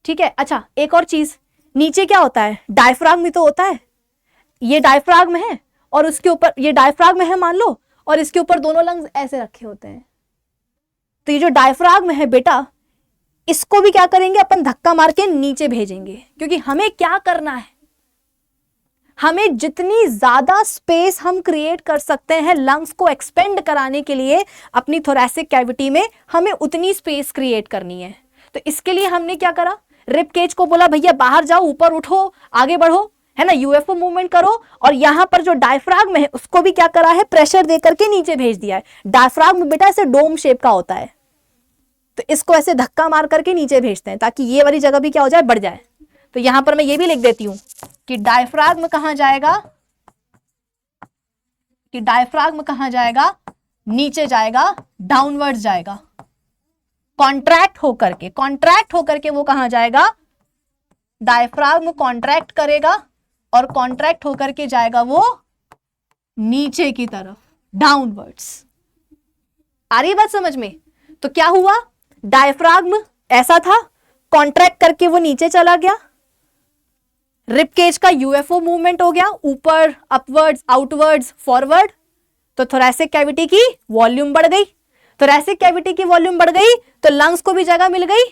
ठीक है, अच्छा एक और चीज, नीचे क्या होता है, डायफ्राग्म भी तो होता है। ये डायफ्राग्म है और उसके ऊपर, ये डायफ्राग्म है मान लो, और इसके ऊपर दोनों लंग्स ऐसे रखे होते हैं। तो ये जो डायफ्राग्म है बेटा, इसको भी क्या करेंगे अपन, धक्का मार के नीचे भेजेंगे, क्योंकि हमें क्या करना है, हमें जितनी ज्यादा स्पेस हम क्रिएट कर सकते हैं लंग्स को एक्सपेंड कराने के लिए अपनी थोरैसिक कैविटी में, हमें उतनी स्पेस क्रिएट करनी है। तो इसके लिए हमने क्या करा, रिब केज को बोला भैया बाहर जाओ, ऊपर उठो, आगे बढ़ो, है ना, यूएफओ मूवमेंट करो, और यहां पर जो डायफ्राग्म है उसको भी क्या करा है, प्रेशर दे करके नीचे भेज दिया है। डायफ्राग्म बेटा ऐसे डोम शेप का होता है, तो इसको ऐसे धक्का मार करके नीचे भेजते हैं ताकि ये वाली जगह भी क्या हो जाए, बढ़ जाए। तो यहां पर मैं ये भी लिख देती हूं कि डायफ्राग्म कहां जाएगा, कि डायफ्राग्म कहां जाएगा, नीचे जाएगा, डाउनवर्ड्स जाएगा, कॉन्ट्रैक्ट होकर के वो कहां जाएगा, डायफ्राग्म कॉन्ट्रैक्ट करेगा और कॉन्ट्रैक्ट होकर के जाएगा वो नीचे की तरफ, डाउनवर्ड्स। आ रही बात समझ में? तो क्या हुआ, डायफ्राग्म ऐसा था, कॉन्ट्रैक्ट करके वो नीचे चला गया, रिब केज का यूएफओ मूवमेंट हो गया, ऊपर, अपवर्ड्स, आउटवर्ड्स, फॉरवर्ड। तो थोरैसिक कैविटी की वॉल्यूम बढ़ गई, थोरैसिक कैविटी की वॉल्यूम बढ़ गई तो लंग्स को भी जगह मिल गई।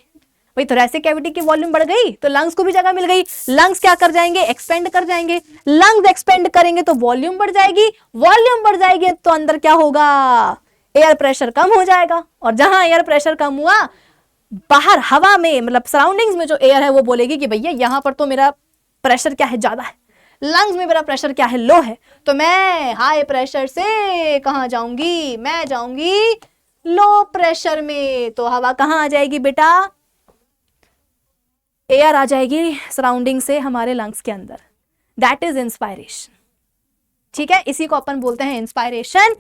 भाई थोरैसिक कैविटी की वॉल्यूम बढ़ गई तो लंग्स को भी जगह मिल गई। लंग्स क्या कर जाएंगे, एक्सपेंड कर जाएंगे। लंग्स एक्सपेंड करेंगे तो वॉल्यूम बढ़ जाएगी, वॉल्यूम बढ़ जाएगी तो अंदर क्या होगा, एयर प्रेशर कम हो जाएगा, और जहां एयर प्रेशर कम हुआ बाहर हवा में मतलब सराउंडिंग्स में जो एयर है वो बोलेगी कि भैया यहाँ पर तो मेरा प्रेशर क्या है, ज्यादा है, लंग्स में मेरा प्रेशर क्या है, लो है, तो मैं हाई प्रेशर से कहाँ जाऊंगी, मैं जाऊंगी लो प्रेशर में। तो हवा कहाँ आ जाएगी बेटा, एयर आ जाएगी सराउंडिंग से हमारे लंग्स के अंदर। That is inspiration. ठीक है, इसी को अपन बोलते हैं इंस्पायरेशन।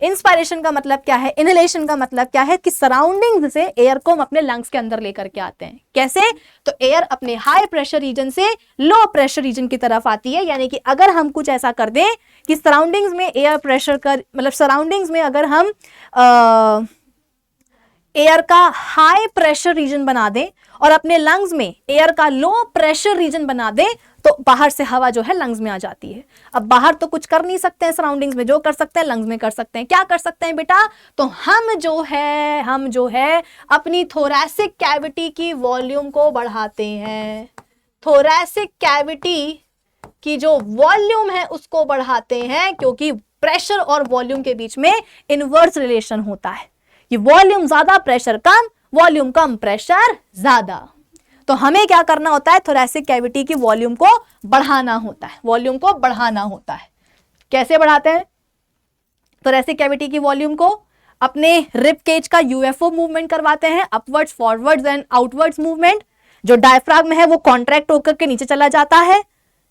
इंस्पायरेशन का मतलब क्या है, इनहेलेशन का मतलब क्या है कि सराउंडिंग से एयर को हम अपने लंग्स के अंदर लेकर के आते हैं। कैसे, तो एयर अपने हाई प्रेशर रीजन से लो प्रेशर रीजन की तरफ आती है। यानी कि अगर हम कुछ ऐसा कर दें कि सराउंडिंग्स में एयर प्रेशर का मतलब सराउंडिंग्स में अगर हम एयर का हाई प्रेशर रीजन बना दें और अपने लंग्स में एयर का लो प्रेशर रीजन बना दें, तो बाहर से हवा जो है लंग्स में आ जाती है। अब बाहर तो कुछ कर नहीं सकते हैं सराउंडिंग्स में, जो कर सकते हैं लंग्स में कर सकते हैं। क्या कर सकते हैं बेटा, तो हम जो है अपनी थोरैसिक कैविटी की वॉल्यूम को बढ़ाते हैं। थोरैसिक कैविटी की जो वॉल्यूम है उसको बढ़ाते हैं, क्योंकि प्रेशर और वॉल्यूम के बीच में इनवर्स रिलेशन होता है कि वॉल्यूम ज्यादा प्रेशर कम, वॉल्यूम कम प्रेशर ज्यादा। तो हमें क्या करना होता है, थोरैसिक कैविटी की वॉल्यूम को बढ़ाना होता है, वॉल्यूम को बढ़ाना होता है। कैसे बढ़ाते हैं थोरैसिक कैविटी की वॉल्यूम को, अपने रिब केज का यूएफओ मूवमेंट करवाते हैं, upwards forwards and outwards movement. जो डायफ्राग्म है वो कॉन्ट्रैक्ट होकर के नीचे चला जाता है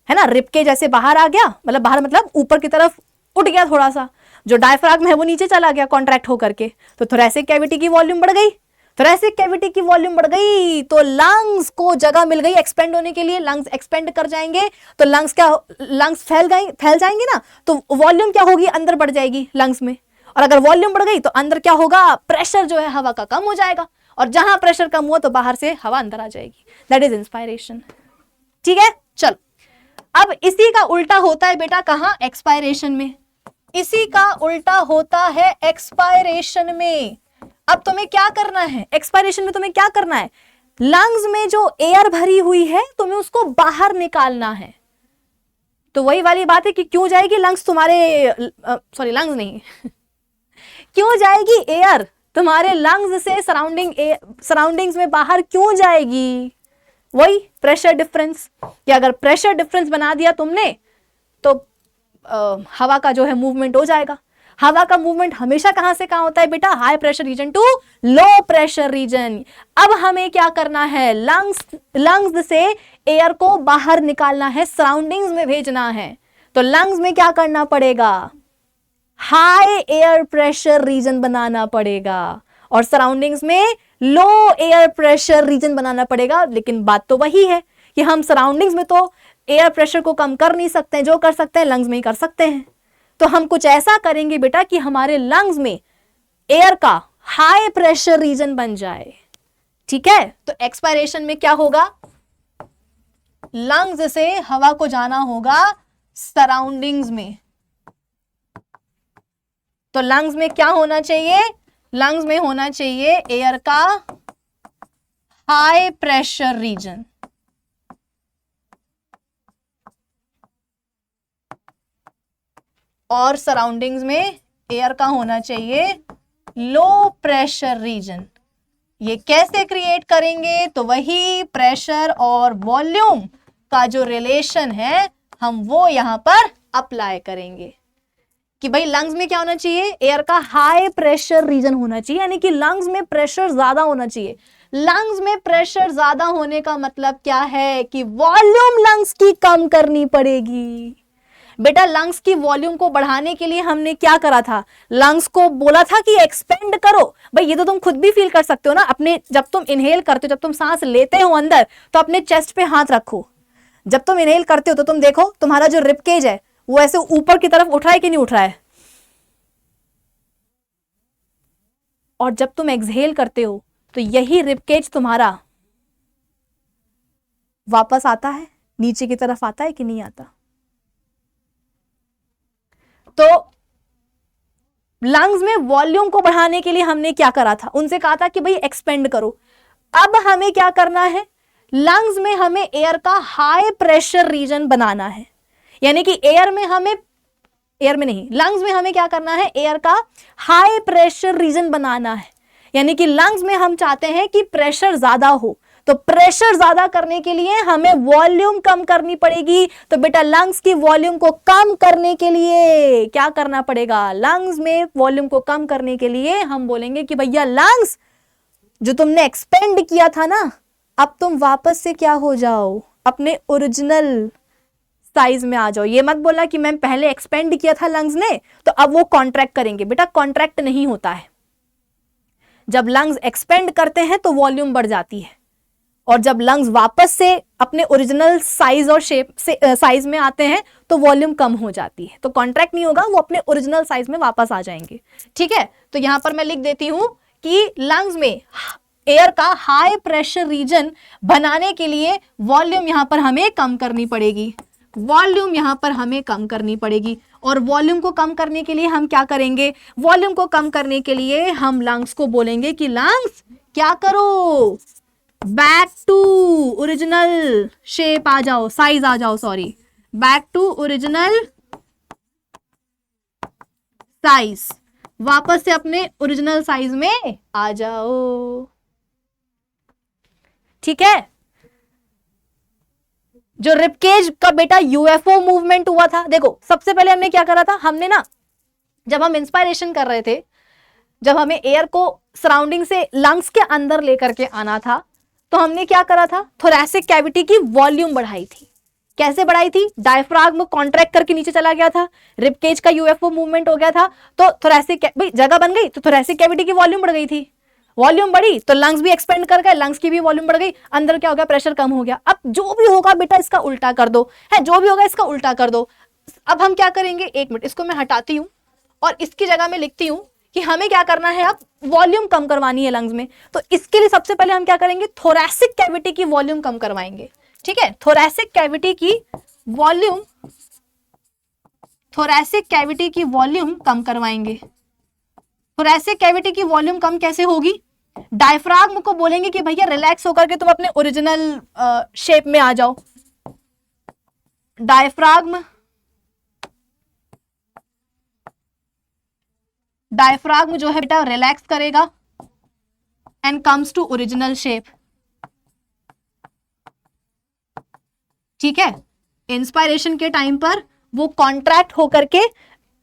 ना, रिब केज ऐसे बाहर आ गया, मतलब बाहर मतलब ऊपर की तरफ उठ गया थोड़ा सा, जो डायफ्राग्म है वो नीचे चला गया कॉन्ट्रैक्ट होकर के, तो थोरैसिक कैविटी की वॉल्यूम बढ़ गई। थोरैसिक कैविटी की वॉल्यूम बढ़ गई तो लंग्स को जगह मिल गई एक्सपेंड होने के लिए, लंग्स एक्सपेंड कर जाएंगे, तो लंग्स फैल जाएंगे ना, तो वॉल्यूम क्या होगी, अंदर बढ़ जाएगी लंग्स में। और अगर वॉल्यूम बढ़ गई तो अंदर क्या होगा, प्रेशर जो है हवा का कम हो जाएगा, और जहां प्रेशर कम हुआ तो बाहर से हवा अंदर आ जाएगी। That is inspiration. ठीक है, चलो अब इसी का उल्टा होता है बेटा कहां, एक्सपायरेशन में। इसी का उल्टा होता है एक्सपायरेशन में। अब तुम्हें क्या करना है, एक्सपायरेशन में तुम्हें क्या करना है, लंग्स में जो एयर भरी हुई है तुम्हें उसको बाहर निकालना है। तो वही वाली बात है कि क्यों जाएगी लंग्स तुम्हारे, सॉरी लंग्स नहीं क्यों जाएगी एयर तुम्हारे लंग्स से सराउंडिंग्स में बाहर क्यों जाएगी, वही प्रेशर डिफरेंस। कि अगर प्रेशर डिफरेंस बना दिया तुमने तो हवा का जो है मूवमेंट हो जाएगा। हवा का मूवमेंट हमेशा कहां से कहां होता है बेटा, high pressure region to low pressure region. अब हमें क्या करना है, लंग्स से एयर को बाहर निकालना है, सराउंडिंग्स में भेजना है। तो लंग्स में क्या करना पड़ेगा, हाई एयर प्रेशर रीजन बनाना पड़ेगा, और सराउंडिंग्स में लो एयर प्रेशर रीजन बनाना पड़ेगा। लेकिन बात तो वही है कि हम सराउंडिंग्स में तो एयर प्रेशर को कम कर नहीं सकते हैं, जो कर सकते हैं लंग्स में ही कर सकते हैं। तो हम कुछ ऐसा करेंगे बेटा कि हमारे लंग्स में एयर का हाई प्रेशर रीजन बन जाए। ठीक है, तो एक्सपायरेशन में क्या होगा, लंग्स से हवा को जाना होगा सराउंडिंग्स में। तो लंग्स में क्या होना चाहिए, लंग्स में होना चाहिए एयर का हाई प्रेशर रीजन, और सराउंडिंग्स में एयर का होना चाहिए लो प्रेशर रीजन। ये कैसे क्रिएट करेंगे, तो वही प्रेशर और वॉल्यूम का जो रिलेशन है हम वो यहां पर अप्लाई करेंगे कि भाई लंग्स में क्या होना चाहिए, एयर का हाई प्रेशर रीजन होना चाहिए, यानी कि लंग्स में प्रेशर ज्यादा होना चाहिए। लंग्स में प्रेशर ज्यादा होने का मतलब क्या है कि वॉल्यूम लंग्स की कम करनी पड़ेगी। बेटा लंग्स की वॉल्यूम को बढ़ाने के लिए हमने क्या करा था, लंग्स को बोला था कि एक्सपेंड करो। भाई ये तो तुम खुद भी फील कर सकते हो ना, अपने जब तुम इनहेल करते हो, जब तुम सांस लेते हो अंदर, तो अपने चेस्ट पे हाथ रखो। जब तुम इनहेल करते हो तो तुम देखो तुम्हारा जो रिब केज है वो ऐसे ऊपर की तरफ उठ रहा है कि नहीं उठ रहा है, और जब तुम एक्सहेल करते हो तो यही रिब केज तुम्हारा वापस आता है, नीचे की तरफ आता है कि नहीं आता। तो लंग्स में वॉल्यूम को बढ़ाने के लिए हमने क्या करा था, उनसे कहा था कि भाई एक्सपेंड करो। अब हमें क्या करना है, लंग्स में हमें एयर का हाई प्रेशर रीजन बनाना है, यानी कि लंग्स में हमें क्या करना है, एयर का हाई प्रेशर रीजन बनाना है। यानी कि लंग्स में हम चाहते हैं कि प्रेशर ज्यादा हो, तो प्रेशर ज्यादा करने के लिए हमें वॉल्यूम कम करनी पड़ेगी। तो बेटा लंग्स की वॉल्यूम को कम करने के लिए क्या करना पड़ेगा? लंग्स में वॉल्यूम को कम करने के लिए हम बोलेंगे कि भैया लंग्स जो तुमने एक्सपेंड किया था ना, अब तुम वापस से क्या हो जाओ, अपने ओरिजिनल साइज में आ जाओ। ये मत बोला कि मैम पहले एक्सपेंड किया था लंग्स ने तो अब वो कॉन्ट्रैक्ट करेंगे। बेटा कॉन्ट्रैक्ट नहीं होता है। जब लंग्स एक्सपेंड करते हैं तो वॉल्यूम बढ़ जाती है, और जब लंग्स वापस से अपने ओरिजिनल साइज और शेप से साइज में आते हैं तो वॉल्यूम कम हो जाती है। तो कॉन्ट्रैक्ट नहीं होगा, वो अपने ओरिजिनल साइज में वापस आ जाएंगे। ठीक है, तो यहां पर मैं लिख देती हूं कि लंग्स में एयर का हाई प्रेशर रीजन बनाने के लिए वॉल्यूम यहां पर हमें कम करनी पड़ेगी। वॉल्यूम यहां पर हमें कम करनी पड़ेगी, और वॉल्यूम को कम करने के लिए हम क्या करेंगे? वॉल्यूम को कम करने के लिए हम लंग्स को बोलेंगे कि लंग्स क्या करो, बैक टू ओरिजिनल शेप आ जाओ, साइज आ जाओ, sorry, back to original size, वापस से अपने ओरिजिनल साइज में आ जाओ। ठीक है, जो रिपकेज का बेटा यूएफओ मूवमेंट हुआ था, देखो सबसे पहले हमने क्या करा था, हमने ना जब हम इंस्पायरेशन कर रहे थे, जब हमें एयर को सराउंडिंग से लंग्स के अंदर लेकर के आना था, तो हमने क्या करा था, थोरैसिक कैविटी की वॉल्यूम बढ़ाई थी। कैसे बढ़ाई थी? डायफ्राग्म कॉन्ट्रैक्ट करके नीचे चला गया था, रिपकेज का यूएफओ मूवमेंट हो गया था, तो थोरैसिक भाई जगह बन गई, तो थोरैसिक कैविटी की वॉल्यूम बढ़ गई थी। वॉल्यूम बढ़ी तो लंग्स भी एक्सपेंड कर गए, लंग्स की भी वॉल्यूम बढ़ गई, अंदर क्या हो गया, प्रेशर कम हो गया। अब जो भी होगा बेटा इसका उल्टा कर दो, है जो भी होगा इसका उल्टा कर दो। अब हम क्या करेंगे, एक मिनट इसको मैं हटाती हूं और इसकी जगह में लिखती हूं कि हमें क्या करना है, अब वॉल्यूम कम करवानी है लंग्स में। तो इसके लिए सबसे पहले हम क्या करेंगे, थोरैसिक कैविटी की वॉल्यूम कम करवाएंगे। ठीक है, थोरैसिक कैविटी की वॉल्यूम, थोरैसिक कैविटी की वॉल्यूम कम करवाएंगे। थोरैसिक कैविटी की वॉल्यूम कम कैसे होगी? डायफ्राग्म को बोलेंगे कि भैया रिलैक्स होकर के तुम अपने ओरिजिनल शेप में आ जाओ। डायफ्राग्म जो है बेटा रिलैक्स करेगा and comes to original shape. ठीक है, इंस्पायरेशन के टाइम पर वो कॉन्ट्रैक्ट होकर के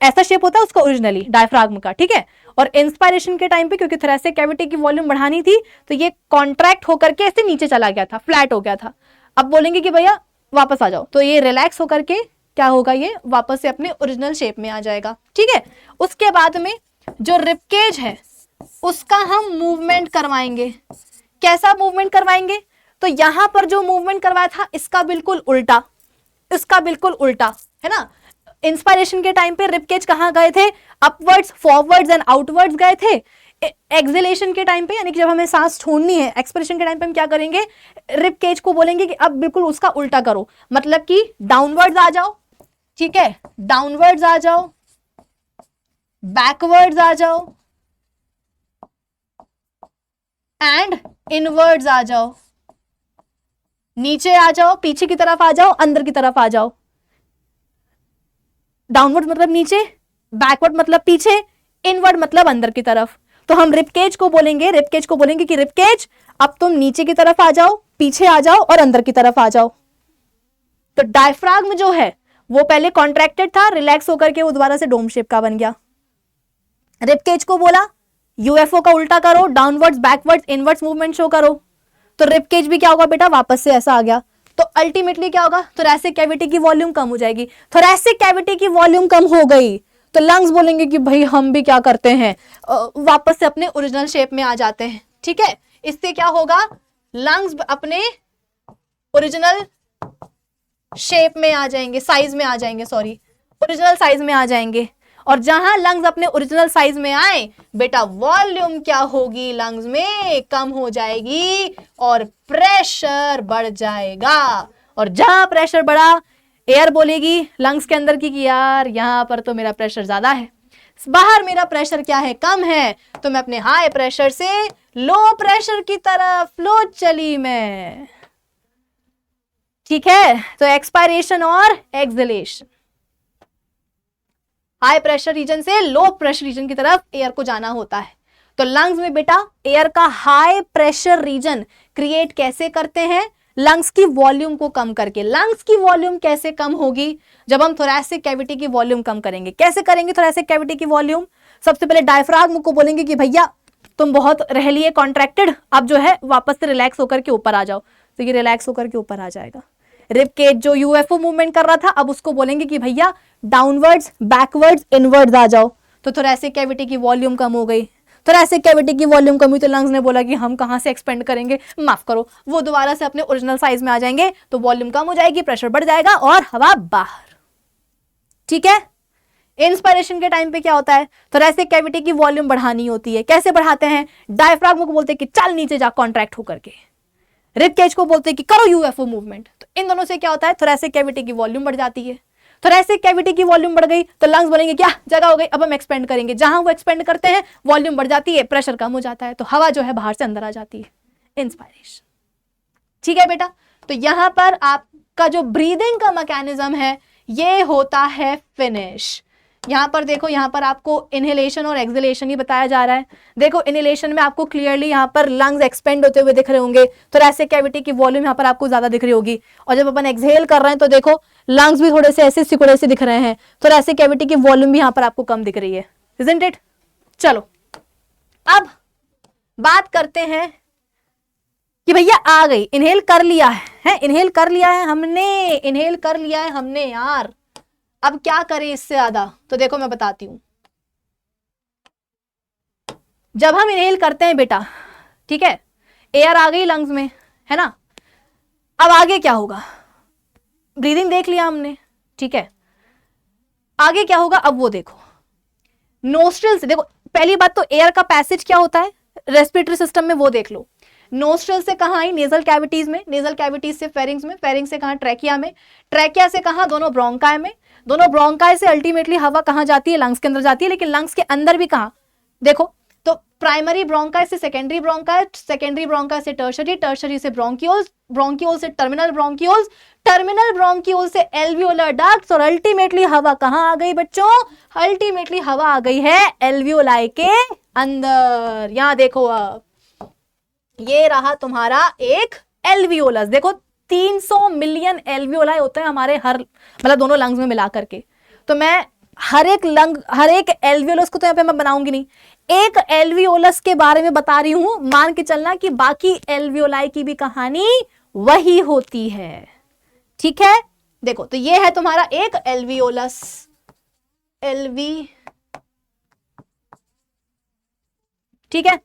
ऐसा शेप होता है उसका ओरिजिनली डायफ्राग्म का। ठीक है, और इंस्पायरेशन के टाइम पे क्योंकि थोरैसिक कैविटी की वॉल्यूम बढ़ानी थी तो ये कॉन्ट्रैक्ट होकर के ऐसे नीचे चला गया था, फ्लैट हो गया था। अब बोलेंगे कि भैया वापस आ जाओ, तो ये रिलैक्स होकर के क्या होगा, ये वापस से अपने ओरिजिनल शेप में आ जाएगा। ठीक है, उसके बाद में जो रिपकेज है उसका हम मूवमेंट करवाएंगे। कैसा मूवमेंट करवाएंगे? तो यहां पर जो मूवमेंट करवाया था इसका बिल्कुल उल्टा, इसका बिल्कुल उल्टा, है ना। इंस्पायरेशन के टाइम पे रिपकेज कहां गए थे, अपवर्ड्स, फॉरवर्ड्स एंड आउटवर्ड्स गए थे। एक्सहेलेशन के टाइम पे यानी कि जब हमें सांस छोड़नी है, एक्सपिरेशन के टाइम पे हम क्या करेंगे, रिपकेज को बोलेंगे कि अब बिल्कुल उसका उल्टा करो, मतलब कि डाउनवर्ड्स आ जाओ। ठीक है, डाउनवर्ड्स आ जाओ, बैकवर्ड्स आ जाओ एंड इनवर्ड्स आ जाओ। नीचे आ जाओ, पीछे की तरफ आ जाओ, अंदर की तरफ आ जाओ। डाउनवर्ड मतलब नीचे, बैकवर्ड मतलब पीछे, इनवर्ड मतलब अंदर की तरफ। तो हम रिपकेज को बोलेंगे कि रिपकेज अब तुम नीचे की तरफ आ जाओ, पीछे आ जाओ और अंदर की तरफ आ जाओ। तो डायफ्राग्म जो है वो पहले कॉन्ट्रैक्टेड था, रिलैक्स होकर के वो दोबारा से डोम शेप का बन गया। रिपकेज को बोला यूएफओ का उल्टा करो, downwards, backwards, inwards movement show करो। तो रिपकेज भी क्या होगा बेटा, वापस से ऐसा आ गया। तो अल्टीमेटली क्या होगा, थोरैसिक कैविटी की वॉल्यूम कम हो जाएगी। थोरैसिक कैविटी की वॉल्यूम कम हो गई तो लंग्स बोलेंगे कि भाई हम भी क्या करते हैं, वापस से अपने ओरिजिनल शेप में आ जाते हैं। ठीक है, इससे क्या होगा, लंग्स अपने ओरिजिनल शेप में आ जाएंगे, साइज में आ जाएंगे, सॉरी ओरिजिनल साइज में आ जाएंगे। और जहां लंग्स अपने ओरिजिनल साइज में आए बेटा वॉल्यूम क्या होगी, लंग्स में कम हो जाएगी और प्रेशर बढ़ जाएगा। और जहां प्रेशर बढ़ा एयर बोलेगी लंग्स के अंदर की कि यार यहां पर तो मेरा प्रेशर ज्यादा है, बाहर मेरा प्रेशर क्या है, कम है, तो मैं अपने हाई प्रेशर से लो प्रेशर की तरफ फ्लो चली मैं। ठीक है, तो एक्सपायरेशन और एक्सहेलेशन, हाई प्रेशर रीजन से लो प्रेशर रीजन की तरफ एयर को जाना होता है। तो लंग्स में बेटा एयर का हाई प्रेशर रीजन क्रिएट कैसे करते हैं? लंग्स की वॉल्यूम को कम करके। लंग्स की वॉल्यूम कैसे कम होगी? जब हम थोरैसिक कैविटी की वॉल्यूम कम करेंगे। कैसे करेंगे थोरैसिक कैविटी की वॉल्यूम? सबसे पहले डायफ्राग्म को बोलेंगे कि भैया तुम बहुत रह लिए कॉन्ट्रैक्टेड, अब जो है वापस से रिलैक्स होकर के ऊपर आ जाओ, तो ये रिलैक्स होकर के ऊपर आ जाएगा। रिब केज जो यूएफओ मूवमेंट कर रहा था, अब उसको बोलेंगे कि भैया डाउनवर्ड्स, बैकवर्ड्स, इनवर्ड्स आ जाओ, तो थोरैसिक कैविटी की वॉल्यूम कम हो गई। थोरैसिक कैविटी की वॉल्यूम कम हुई तो लंग्स ने बोला कि हम कहां से एक्सपेंड करेंगे, माफ करो, वो दोबारा से अपने ओरिजिनल साइज में आ जाएंगे, तो वॉल्यूम कम हो जाएगी, प्रेशर बढ़ जाएगा और हवा बाहर। ठीक है। इंस्पिरेशन के टाइम पे क्या होता है? थोरैसिक कैविटी की वॉल्यूम बढ़ानी होती है। कैसे बढ़ाते हैं? डायफ्राग्म को बोलते हैं कि चल नीचे जा, कॉन्ट्रैक्ट होकर के। रिब केज को बोलते हैं कि करो यूएफओ मूवमेंट। तो इन दोनों से क्या होता है? थोरैसिक कैविटी की वॉल्यूम बढ़ जाती है। थोरैसिक कैविटी की वॉल्यूम बढ़ गई तो लंग्स बनेंगे क्या? जगह हो गई, अब हम एक्सपेंड करेंगे। जहां वो एक्सपेंड करते हैं वॉल्यूम बढ़ जाती है, प्रेशर कम हो जाता है, तो हवा जो है बाहर से अंदर आ जाती है। इंस्पायरेशन। ठीक है बेटा। तो यहां पर आपका जो ब्रीदिंग का मैकेनिज्म है ये होता है फिनिश। यहां पर देखो, यहां पर आपको इनहेलेशन और एक्सहेलेशन ही बताया जा रहा है। देखो इनहेलेशन में आपको क्लियरली यहां पर लंग्स एक्सपेंड होते हुए दिख रहे होंगे, थोरैसिक कैविटी की वॉल्यूम यहां पर आपको ज्यादा दिख रही होगी। और जब अपन एक्सहेल कर रहे हैं तो देखो लंग्स भी थोड़े से ऐसे सिकुड़े से दिख रहे हैं, थोरैसिक कैविटी की वॉल्यूम भी यहां पर आपको कम दिख रही है। Isn't it? चलो अब बात करते हैं कि भैया आ गई, इनहेल कर लिया है, इनहेल कर लिया है हमने, इनहेल कर लिया है हमने यार, अब क्या करें इससे ज्यादा? तो देखो मैं बताती हूं। जब हम इनहेल करते हैं बेटा, ठीक है, एयर आ गई लंग्स में, है ना, अब आगे क्या होगा? ब्रीदिंग देख लिया हमने, ठीक है, आगे क्या होगा अब वो देखो। नोस्ट्रल से देखो, पहली बात तो एयर का पैसेज क्या होता है रेस्पिरेटरी सिस्टम में वो देख लो। नोस्ट्रल से कहां आई? नेजल कैविटीज में, नेजल कैविटीज से फेरिंग्स में, फेरिंग्स से कहां? ट्रैकिया में, ट्रैकिया से कहां? दोनों ब्रोंकाई में, दोनों ब्रोंकाई से अल्टीमेटली हवा कहां जाती है? लंग्स के अंदर जाती है, लेकिन लंग्स के अंदर भी कहां? देखो तो प्राइमरी ब्रोंकाई से सेकेंडरी ब्रोंकाई, सेकेंडरी ब्रोंकाई से टर्शरी, टर्शरी से ब्रोंकियोल्स, ब्रोंकियोल से टर्मिनल ब्रोंकियोल्स, टर्मिनल ब्रोंकियोल से एल्वियोलर डक्ट्स, और अल्टीमेटली हवा कहां आ गई बच्चों? अल्टीमेटली हवा आ गई है एल्वियोलाई के अंदर। यहां देखो, अब ये रहा तुम्हारा एक एल्वियोलस। देखो 300 मिलियन एल्वियोलाई होते हैं हमारे हर, मतलब दोनों लंग्स में मिला करके। तो मैं हर एक लंग, हर एक एल्वियोलस को तो यहाँ पे मैं बनाऊंगी नहीं, एक एल्वियोलस के बारे में बता रही हूं, मान के चलना कि बाकी एल्वियोलाई की भी कहानी वही होती है। ठीक है। देखो तो ये है तुम्हारा एक एल्वियोलस, ठीक है।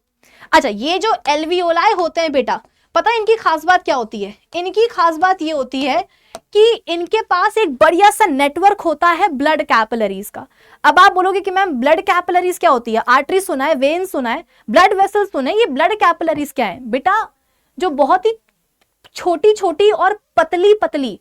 अच्छा, ये जो एल्वियोलाई होते हैं बेटा, पता है इनकी खास बात क्या होती है? इनकी खास बात ये होती है कि इनके पास एक बढ़िया सा नेटवर्क होता है ब्लड कैपिलरीज का। अब आप बोलोगे कि मैम ब्लड कैपिलरीज क्या होती है? आर्टरी सुना है, वेन सुना है, ब्लड वेसल्स सुना है, ये ब्लड कैपिलरीज क्या है बेटा? जो बहुत ही छोटी छोटी और पतली पतली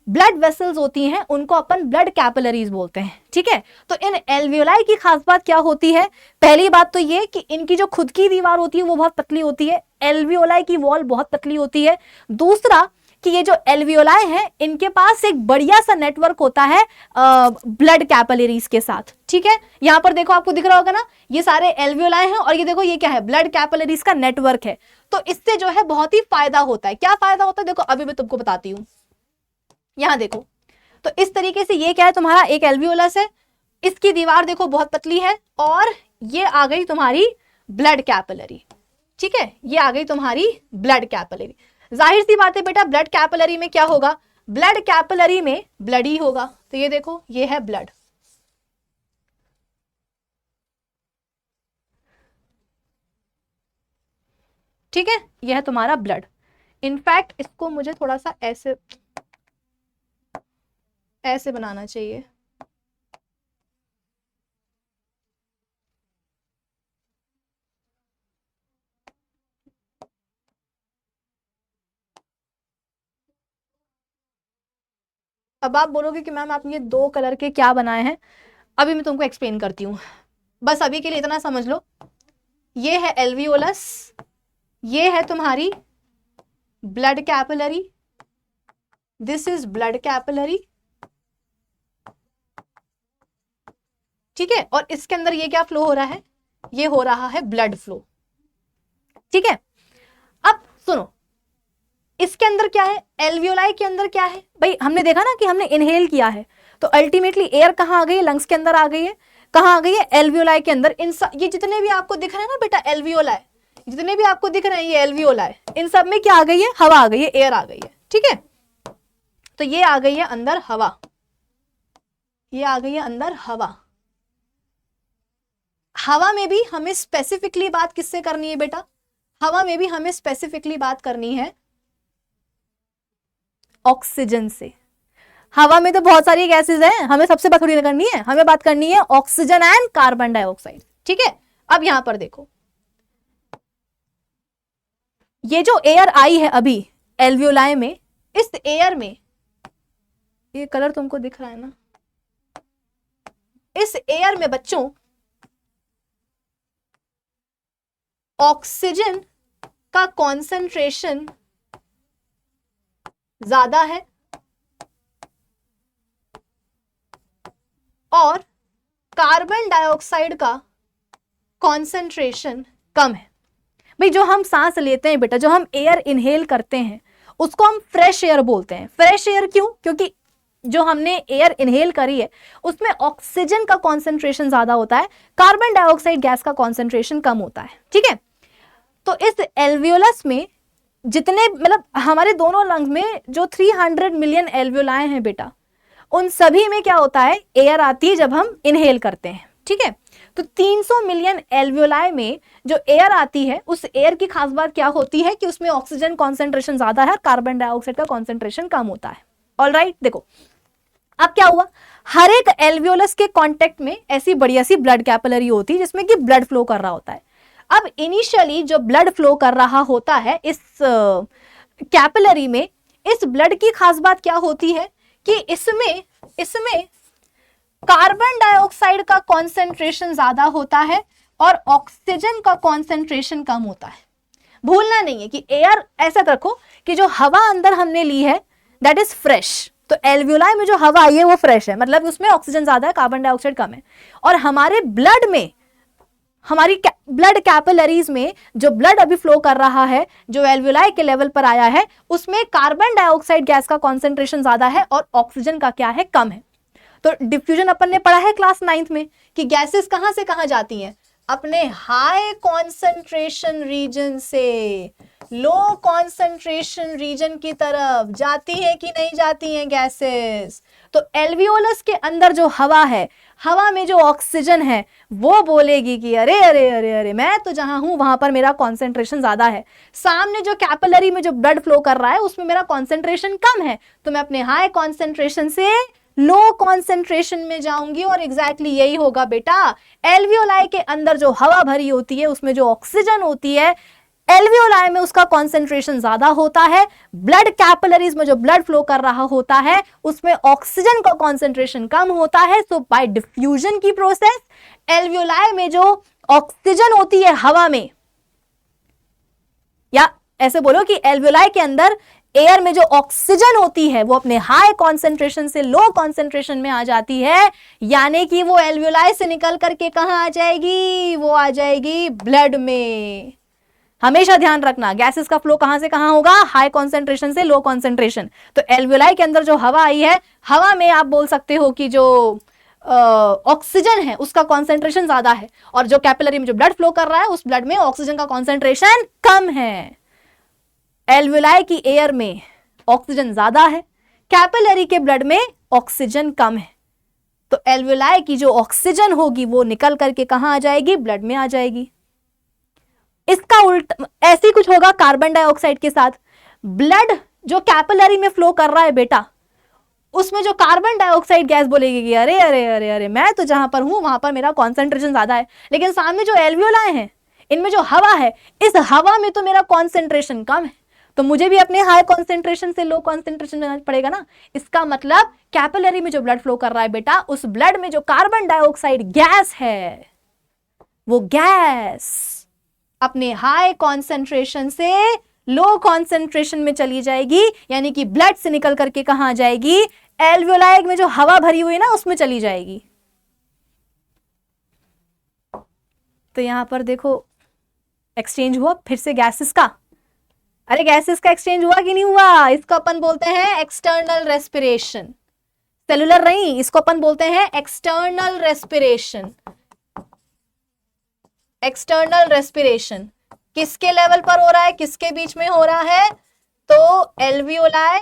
ब्लड वेसल्स होती हैं उनको अपन ब्लड कैपिलरीज बोलते हैं। ठीक है। तो इन एल्वियोलाई की खास बात क्या होती है? पहली बात तो ये कि इनकी जो खुद की दीवार होती है वो बहुत पतली होती है, एल्वियोलाई की वॉल बहुत पतली होती है। दूसरा कि ये जो एल्वियोलाई है इनके पास एक बढ़िया सा नेटवर्क होता है ब्लड कैपिलरीज के साथ। ठीक है। यहां पर देखो आपको दिख रहा होगा ना, ये सारे एल्वियोलाई हैं और ये देखो ये क्या है? ब्लड कैपिलरीज का नेटवर्क है। तो इससे जो है बहुत ही फायदा होता है। क्या फायदा होता है? देखो अभी मैं तुमको बताती हूँ। यहां देखो तो इस तरीके से ये क्या है? तुम्हारा एक एल्वियोलस है, इसकी दीवार देखो बहुत पतली है, और ये आ गई तुम्हारी ब्लड कैपिलरी। ठीक है, ये आ गई तुम्हारी ब्लड कैपिलरी। जाहिर सी बात है बेटा, ब्लड कैपिलरी में क्या होगा? ब्लड कैपिलरी में ब्लड ही होगा। तो ये देखो ये है ब्लड, ठीक है, यह है तुम्हारा ब्लड। इनफैक्ट इसको मुझे थोड़ा सा ऐसे ऐसे बनाना चाहिए। अब आप बोलोगे कि मैम आप ये दो कलर के क्या बनाए हैं? अभी मैं तुमको एक्सप्लेन करती हूँ, बस अभी के लिए इतना समझ लो। ये है एल्वियोलस, ये है तुम्हारी blood capillary, this is blood capillary. ठीक है। और इसके अंदर ये क्या फ्लो हो रहा है? ये हो रहा है ब्लड फ्लो, ठीक है। अब सुनो, इसके अंदर क्या है, एल्वियोलाई के अंदर क्या है भाई, हमने देखा ना कि हमने इनहेल किया है तो अल्टीमेटली एयर कहाँ आ गई है, लंग्स के अंदर आ गई है, कहाँ आ गई है, एल्वियोलाई के अंदर। ये जितने भी आपको दिख रहे हैं ना बेटा एल्वियोलाई, जितने भी आपको दिख रहे हैं ये एल्वियोलाई, इन सब में क्या आ गई है, हवा आ गई है, एयर आ गई है, ठीक है। तो ये आ गई है अंदर हवा, ये आ गई है अंदर हवा। हवा में भी हमें स्पेसिफिकली बात किससे करनी है बेटा, हवा में भी हमें स्पेसिफिकली बात करनी है ऑक्सीजन से। हवा में तो बहुत सारी गैसेस हैं, हमें सबसे बात थोड़ी करनी है, हमें बात करनी है ऑक्सीजन एंड कार्बन डाइऑक्साइड, ठीक है। अब यहां पर देखो, ये जो एयर आई है अभी एल्वियोलाई में, इस एयर में, ये कलर तुमको दिख रहा है ना, इस एयर में बच्चों ऑक्सीजन का कॉन्सेंट्रेशन ज्यादा है और कार्बन डाइऑक्साइड का कॉन्सेंट्रेशन कम है। भाई जो हम सांस लेते हैं बेटा, जो हम एयर इनहेल करते हैं उसको हम फ्रेश एयर बोलते हैं। फ्रेश एयर क्यों, क्योंकि जो हमने एयर इनहेल करी है उसमें ऑक्सीजन का कॉन्सेंट्रेशन ज्यादा होता है, कार्बन डाइऑक्साइड गैस का कॉन्सेंट्रेशन कम होता है, ठीक है। तो इस एल्वियोलस में जितने, मतलब हमारे दोनों लंग्स में जो 300 मिलियन एल्वियोलाई हैं बेटा, उन सभी में क्या होता है, एयर आती है जब हम इनहेल करते हैं, ठीक है। तो 300 मिलियन एल्वियोलाई में जो एयर आती है, उस एयर की खास बात क्या होती है कि उसमें ऑक्सीजन कॉन्सेंट्रेशन ज्यादा है, कार्बन डाइऑक्साइड का कॉन्सेंट्रेशन कम होता है। ऑलराइट, देखो अब क्या हुआ, हर एक एल्वियोलस के कांटेक्ट में ऐसी बढ़िया सी ब्लड कैपिलरी होती है जिसमें कि ब्लड फ्लो कर रहा होता है। अब इनिशियली जो ब्लड फ्लो कर रहा होता है इस कैपिलरी में, इस ब्लड की खास बात क्या होती है कि इसमें कार्बन डाइऑक्साइड का कॉन्सेंट्रेशन ज्यादा होता है और ऑक्सीजन का कॉन्सेंट्रेशन कम होता है। भूलना नहीं है कि एयर, ऐसा रखो कि जो हवा अंदर हमने ली है दैट इज फ्रेश, तो एल्वियोलाई में जो हवा आई है वो फ्रेश है, मतलब उसमें ऑक्सीजन ज्यादा है, कार्बन डाइऑक्साइड कम है। और हमारे ब्लड में, हमारी ब्लड कैपिलरीज में जो ब्लड अभी फ्लो कर रहा है, जो एल्वियोलाई के लेवल पर आया है, उसमें कार्बन डाइऑक्साइड गैस का कॉन्सेंट्रेशन ज्यादा है और ऑक्सीजन का क्या है, कम है। तो डिफ्यूजन अपन ने पढ़ा है क्लास 9th में कि गैसेस कहां से कहां जाती हैं, अपने हाई कॉन्सेंट्रेशन रीजन से लो कॉन्सेंट्रेशन रीजन की तरफ जाती है कि नहीं जाती हैं गैसेस। तो एल्वियोलस के अंदर जो हवा है, हवा में जो ऑक्सीजन है, वो बोलेगी कि अरे अरे अरे अरे मैं तो जहां हूं वहां पर मेरा कॉन्सेंट्रेशन ज्यादा है, सामने जो कैपिलरी में जो ब्लड फ्लो कर रहा है उसमें मेरा कॉन्सेंट्रेशन कम है, तो मैं अपने हाई कॉन्सेंट्रेशन से लो कॉन्सेंट्रेशन में जाऊंगी। और एग्जैक्टली यही होगा बेटा, एल्वियोलाई के अंदर जो हवा भरी होती है उसमें जो ऑक्सीजन होती है, एल्वियोलाई में उसका कॉन्सेंट्रेशन ज्यादा होता है, ब्लड कैपिलरीज में जो ब्लड फ्लो कर रहा होता है उसमें ऑक्सीजन का कॉन्सेंट्रेशन कम होता है। सो बाय डिफ्यूजन की प्रोसेस एल्वियोलाई में जो ऑक्सीजन होती है हवा में, या ऐसे बोलो कि एल्वियोलाई के अंदर एयर में जो ऑक्सीजन होती है वो अपने हाई कॉन्सेंट्रेशन से लो कॉन्सेंट्रेशन में आ जाती है, यानी कि वो एल्वियोलाई से निकल करके कहां आ जाएगी, वो आ जाएगी ब्लड में। हमेशा ध्यान रखना गैसेस का फ्लो कहां से कहां होगा, हाई कॉन्सेंट्रेशन से लो कॉन्सेंट्रेशन। तो एल्वियोलाई के अंदर जो हवा आई है, हवा में आप बोल सकते हो कि जो ऑक्सीजन है उसका कॉन्सेंट्रेशन ज्यादा है, और जो कैपिलरी में जो ब्लड फ्लो कर रहा है उस ब्लड में ऑक्सीजन का कॉन्सेंट्रेशन कम है। एल्वियोलाई की एयर में ऑक्सीजन ज्यादा है, कैपिलरी के ब्लड में ऑक्सीजन कम है। तो एल्वियोलाई की जो ऑक्सीजन होगी वो निकल करके कहां आ जाएगी, ब्लड में आ जाएगी। इसका उल्टा ऐसे कुछ होगा कार्बन डाइऑक्साइड के साथ। ब्लड जो कैपिलरी में फ्लो कर रहा है बेटा, उसमें जो कार्बन डाइऑक्साइड गैस बोलेगी कि अरे अरे अरे अरे मैं तो जहां पर हूं वहां पर मेरा कॉन्सेंट्रेशन ज्यादा है, लेकिन सामने जो एल्वियोलाई हैं इनमें जो हवा है, इस हवा में तो मेरा कॉन्सेंट्रेशन कम है, तो मुझे भी अपने हाई कॉन्सेंट्रेशन से लो कॉन्सेंट्रेशन जाना पड़ेगा ना। इसका मतलब कैपिलरी में जो ब्लड फ्लो कर रहा है बेटा, उस ब्लड में जो कार्बन डाइऑक्साइड गैस है वो गैस अपने हाई कॉन्सेंट्रेशन से लो कॉन्सेंट्रेशन में चली जाएगी, यानी कि ब्लड से निकल करके कहां आ जाएगी, एल्वियोलाई में जो हवा भरी हुई है ना उसमें चली जाएगी। तो यहाँ पर देखो एक्सचेंज हुआ फिर से गैसेस का। अरे गैसेस का एक्सचेंज हुआ कि नहीं हुआ? इसको अपन बोलते हैं एक्सटर्नल रेस्पिरेशन। सेलुलर नहीं, इसको अपन बोलते हैं एक्सटर्नल रेस्पिरेशन। एक्सटर्नल रेस्पिरेशन किसके लेवल पर हो रहा है, किसके बीच में हो रहा है? तो एल्वियोलाई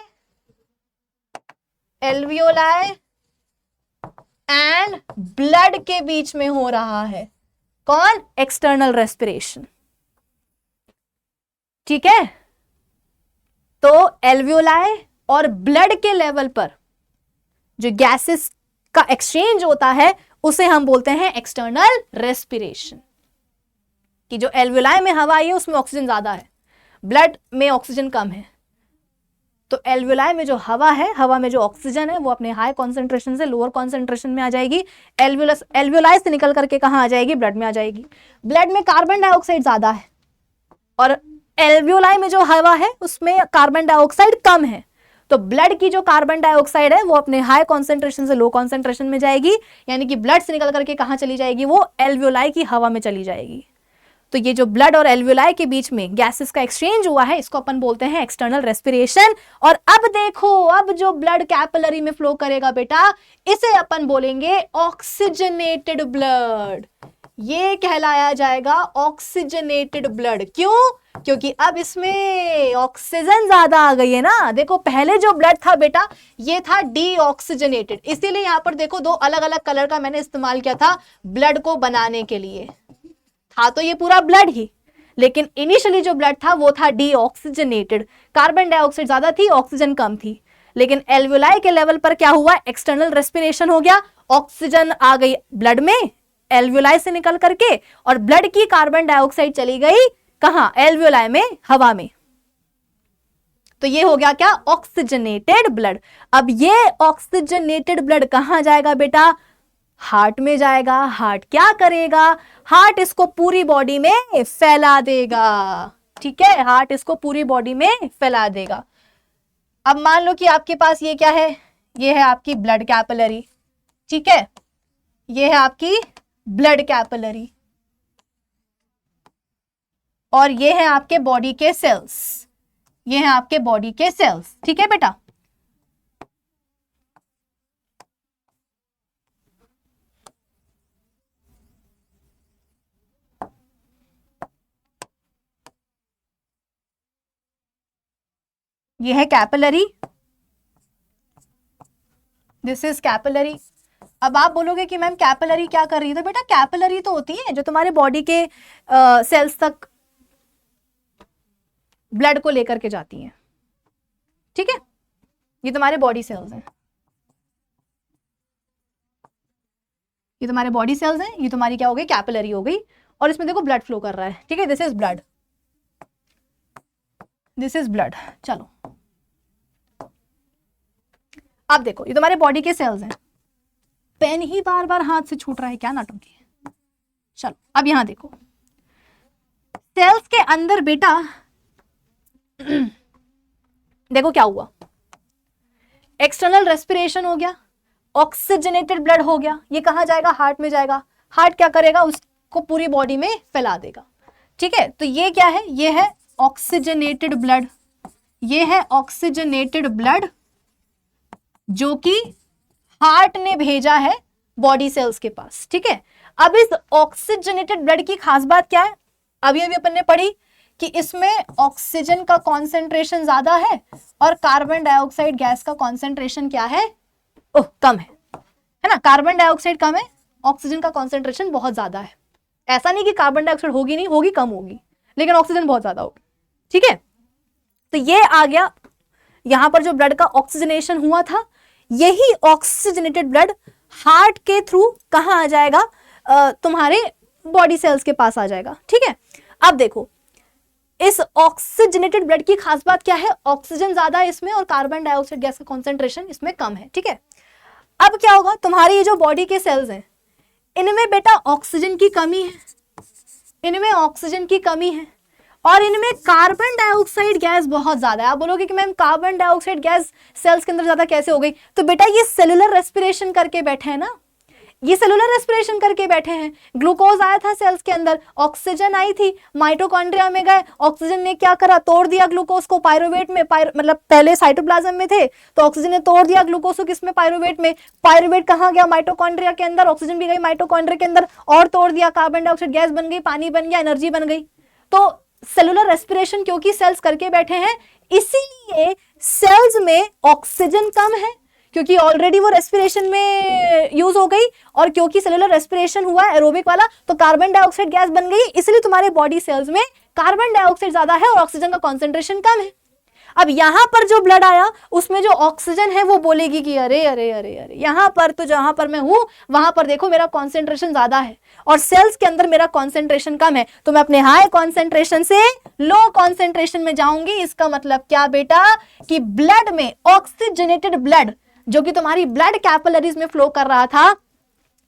एंड ब्लड के बीच में हो रहा है। कौन? External respiration. ठीक है, तो एल्वियोलाई और ब्लड के लेवल पर जो गैसेस का एक्सचेंज होता है उसे हम बोलते हैं एक्सटर्नल रेस्पिरेशन। कि जो एल्वियोलाई में हवा आई है उसमें ऑक्सीजन ज्यादा है, ब्लड में ऑक्सीजन कम है। तो एल्वियोलाई में जो हवा है, हवा में जो ऑक्सीजन है वो अपने हाई कॉन्सेंट्रेशन से लोअर कॉन्सेंट्रेशन में आ जाएगी। एल्वियोलाई से निकल करके कहाँ आ जाएगी? ब्लड में आ जाएगी। ब्लड में कार्बन डाइऑक्साइड ज्यादा है और एल्वियोलाई में जो हवा है उसमें कार्बन डाइऑक्साइड कम है। तो ब्लड की जो कार्बन डाइऑक्साइड है वो अपने हाई कॉन्सेंट्रेशन से लो कॉन्सेंट्रेशन में जाएगी, यानी कि ब्लड से निकल करके कहाँ चली जाएगी? वो एल्वियोलाई की हवा में चली जाएगी। तो ये जो ब्लड और एल्वियोलाई के बीच में गैसेस का एक्सचेंज हुआ है इसको अपन बोलते हैं एक्सटर्नल रेस्पिरेशन। और अब देखो, अब जो ब्लड कैपिलरी में फ्लो करेगा बेटा, इसे अपन बोलेंगे ऑक्सीजनेटेड ब्लड। ये कहलाया जाएगा ऑक्सीजनेटेड ब्लड। क्यों? क्योंकि अब इसमें ऑक्सीजन ज्यादा आ गई है ना। देखो पहले जो ब्लड था बेटा ये था डीऑक्सीजनेटेड, इसीलिए यहां पर देखो दो अलग अलग कलर का मैंने इस्तेमाल किया था ब्लड को बनाने के लिए। था तो ये पूरा ब्लड ही, लेकिन इनिशियली जो ब्लड था वो था डीऑक्सीजनेटेड। कार्बन डाइऑक्साइड ज्यादा थी, ऑक्सीजन कम थी। लेकिन एल्वियोलाई के लेवल पर क्या हुआ? एक्सटर्नल रेस्पिरेशन हो गया, ऑक्सीजन आ गई ब्लड में एल्वियोलाई से निकल करके, और ब्लड की कार्बन डाइऑक्साइड चली गई कहां? एल्वियोलाई में, हवा में। तो ये हो गया क्या? Oxygenated blood. अब ये ऑक्सीजनेटेड ब्लड कहां जाएगा बेटा? हार्ट में जाएगा। हार्ट क्या करेगा? हार्ट इसको पूरी बॉडी में फैला देगा। ठीक है, हार्ट इसको पूरी बॉडी में फैला देगा। अब मान लो कि आपके पास ये क्या है? ये है आपकी ब्लड कैपिलरी। ठीक है, ये है आपकी ब्लड कैपिलरी और ये है आपके बॉडी के सेल्स। ये है आपके बॉडी के सेल्स। ठीक है बेटा, ये है कैपिलरी, दिस इज कैपिलरी। अब आप बोलोगे कि मैम कैपिलरी क्या कर रही है? तो बेटा कैपिलरी तो होती है जो तुम्हारे बॉडी के सेल्स तक ब्लड को लेकर के जाती हैं। ठीक है, ये तुम्हारे बॉडी सेल्स हैं, ये तुम्हारे बॉडी सेल्स हैं, ये तुम्हारी क्या हो गई? कैपिलरी हो गई। और इसमें देखो ब्लड फ्लो कर रहा है। ठीक है, this is blood, this is blood. चलो अब देखो ये तुम्हारे बॉडी के सेल्स हैं। पेन ही बार बार हाथ से छूट रहा है, क्या नाटक है। चलो अब यहां देखो, सेल्स के अंदर बेटा देखो क्या हुआ? एक्सटर्नल रेस्पिरेशन हो गया, ऑक्सीजनेटेड ब्लड हो गया। ये कहां जाएगा? हार्ट में जाएगा। हार्ट क्या करेगा? उसको पूरी बॉडी में फैला देगा। ठीक है, तो ये क्या है? ये है ऑक्सीजनेटेड ब्लड। ये है ऑक्सीजनेटेड ब्लड जो कि हार्ट ने भेजा है बॉडी सेल्स के पास। ठीक है, अब इस ऑक्सीजनेटेड ब्लड की खास बात क्या है? अभी अभी अपन ने पढ़ी कि इसमें ऑक्सीजन का कॉन्सेंट्रेशन ज्यादा है और कार्बन डाइऑक्साइड गैस का कॉन्सेंट्रेशन क्या है? कम है ना। कार्बन डाइऑक्साइड कम है, ऑक्सीजन का कॉन्सेंट्रेशन बहुत ज्यादा है। ऐसा नहीं कि कार्बन डाइऑक्साइड होगी नहीं, होगी, कम होगी, लेकिन ऑक्सीजन बहुत ज्यादा होगी। ठीक है, तो ये आ गया यहां पर जो ब्लड का ऑक्सीजनेशन हुआ था, यही ऑक्सीजनेटेड ब्लड हार्ट के थ्रू कहां आ जाएगा? तुम्हारे बॉडी सेल्स के पास आ जाएगा। ठीक है, अब देखो इस ऑक्सीजनेटेड ब्लड की खास बात क्या है? ऑक्सीजन ज्यादा है इसमें और कार्बन डाइऑक्साइड गैस का कॉन्सेंट्रेशन इसमें कम है। ठीक है, अब क्या होगा? तुम्हारी ये जो बॉडी के सेल्स हैं इनमें बेटा ऑक्सीजन की कमी है, इनमें ऑक्सीजन की कमी है और इनमें कार्बन डाइऑक्साइड गैस बहुत ज्यादा है। आप बोलोगे कि ma'am carbon dioxide gas cells के अंदर ज्यादा कैसे हो गई? तो बेटा ये सेलुलर रेस्पिरेशन करके बैठे हैं ना, ये सेलुलर रेस्पिरेशन करके बैठे हैं। ग्लूकोज आया था सेल्स के अंदर, ऑक्सीजन आई थी, माइटोकॉन्ड्रिया में गए, ऑक्सीजन ने क्या करा, तोड़ दिया ग्लूकोज को पायरुवेट में, मतलब पहले साइटोप्लाज्म में थे तो ऑक्सीजन ने तोड़ दिया ग्लूकोज को किसमें, पायरुवेट में। पायरुवेट कहाँ गया, माइटोकॉन्ड्रिया के अंदर, ऑक्सीजन भी गई माइटोकॉन्ड्रिया के अंदर और तोड़ दिया, कार्बन डाइऑक्साइड गैस बन गई, पानी बन गया, एनर्जी बन गई। तो सेलुलर रेस्पिरेशन क्योंकि सेल्स करके बैठे हैं, इसीलिए सेल्स में ऑक्सीजन कम है क्योंकि ऑलरेडी वो रेस्पिरेशन में यूज हो गई, और क्योंकि सेलुलर रेस्पिरेशन हुआ एरोबिक वाला तो कार्बन डाइऑक्साइड गैस बन गई, इसलिए तुम्हारे बॉडी सेल्स में कार्बन डाइऑक्साइड ज्यादा है और ऑक्सीजन का कॉन्सेंट्रेशन कम है। अब यहां पर जो ब्लड आया उसमें जो ऑक्सीजन है वो बोलेगी कि अरे अरे अरे अरे यहां पर तो जहां पर मैं हूं वहां पर देखो मेरा कॉन्सेंट्रेशन ज्यादा है और सेल्स के अंदर मेरा कॉन्सेंट्रेशन कम है, तो मैं अपने हाई कॉन्सेंट्रेशन से लो कॉन्सेंट्रेशन में जाऊंगी। इसका मतलब क्या बेटा कि ब्लड में ऑक्सीजनेटेड ब्लड जो कि तुम्हारी ब्लड कैपिलरीज में फ्लो कर रहा था,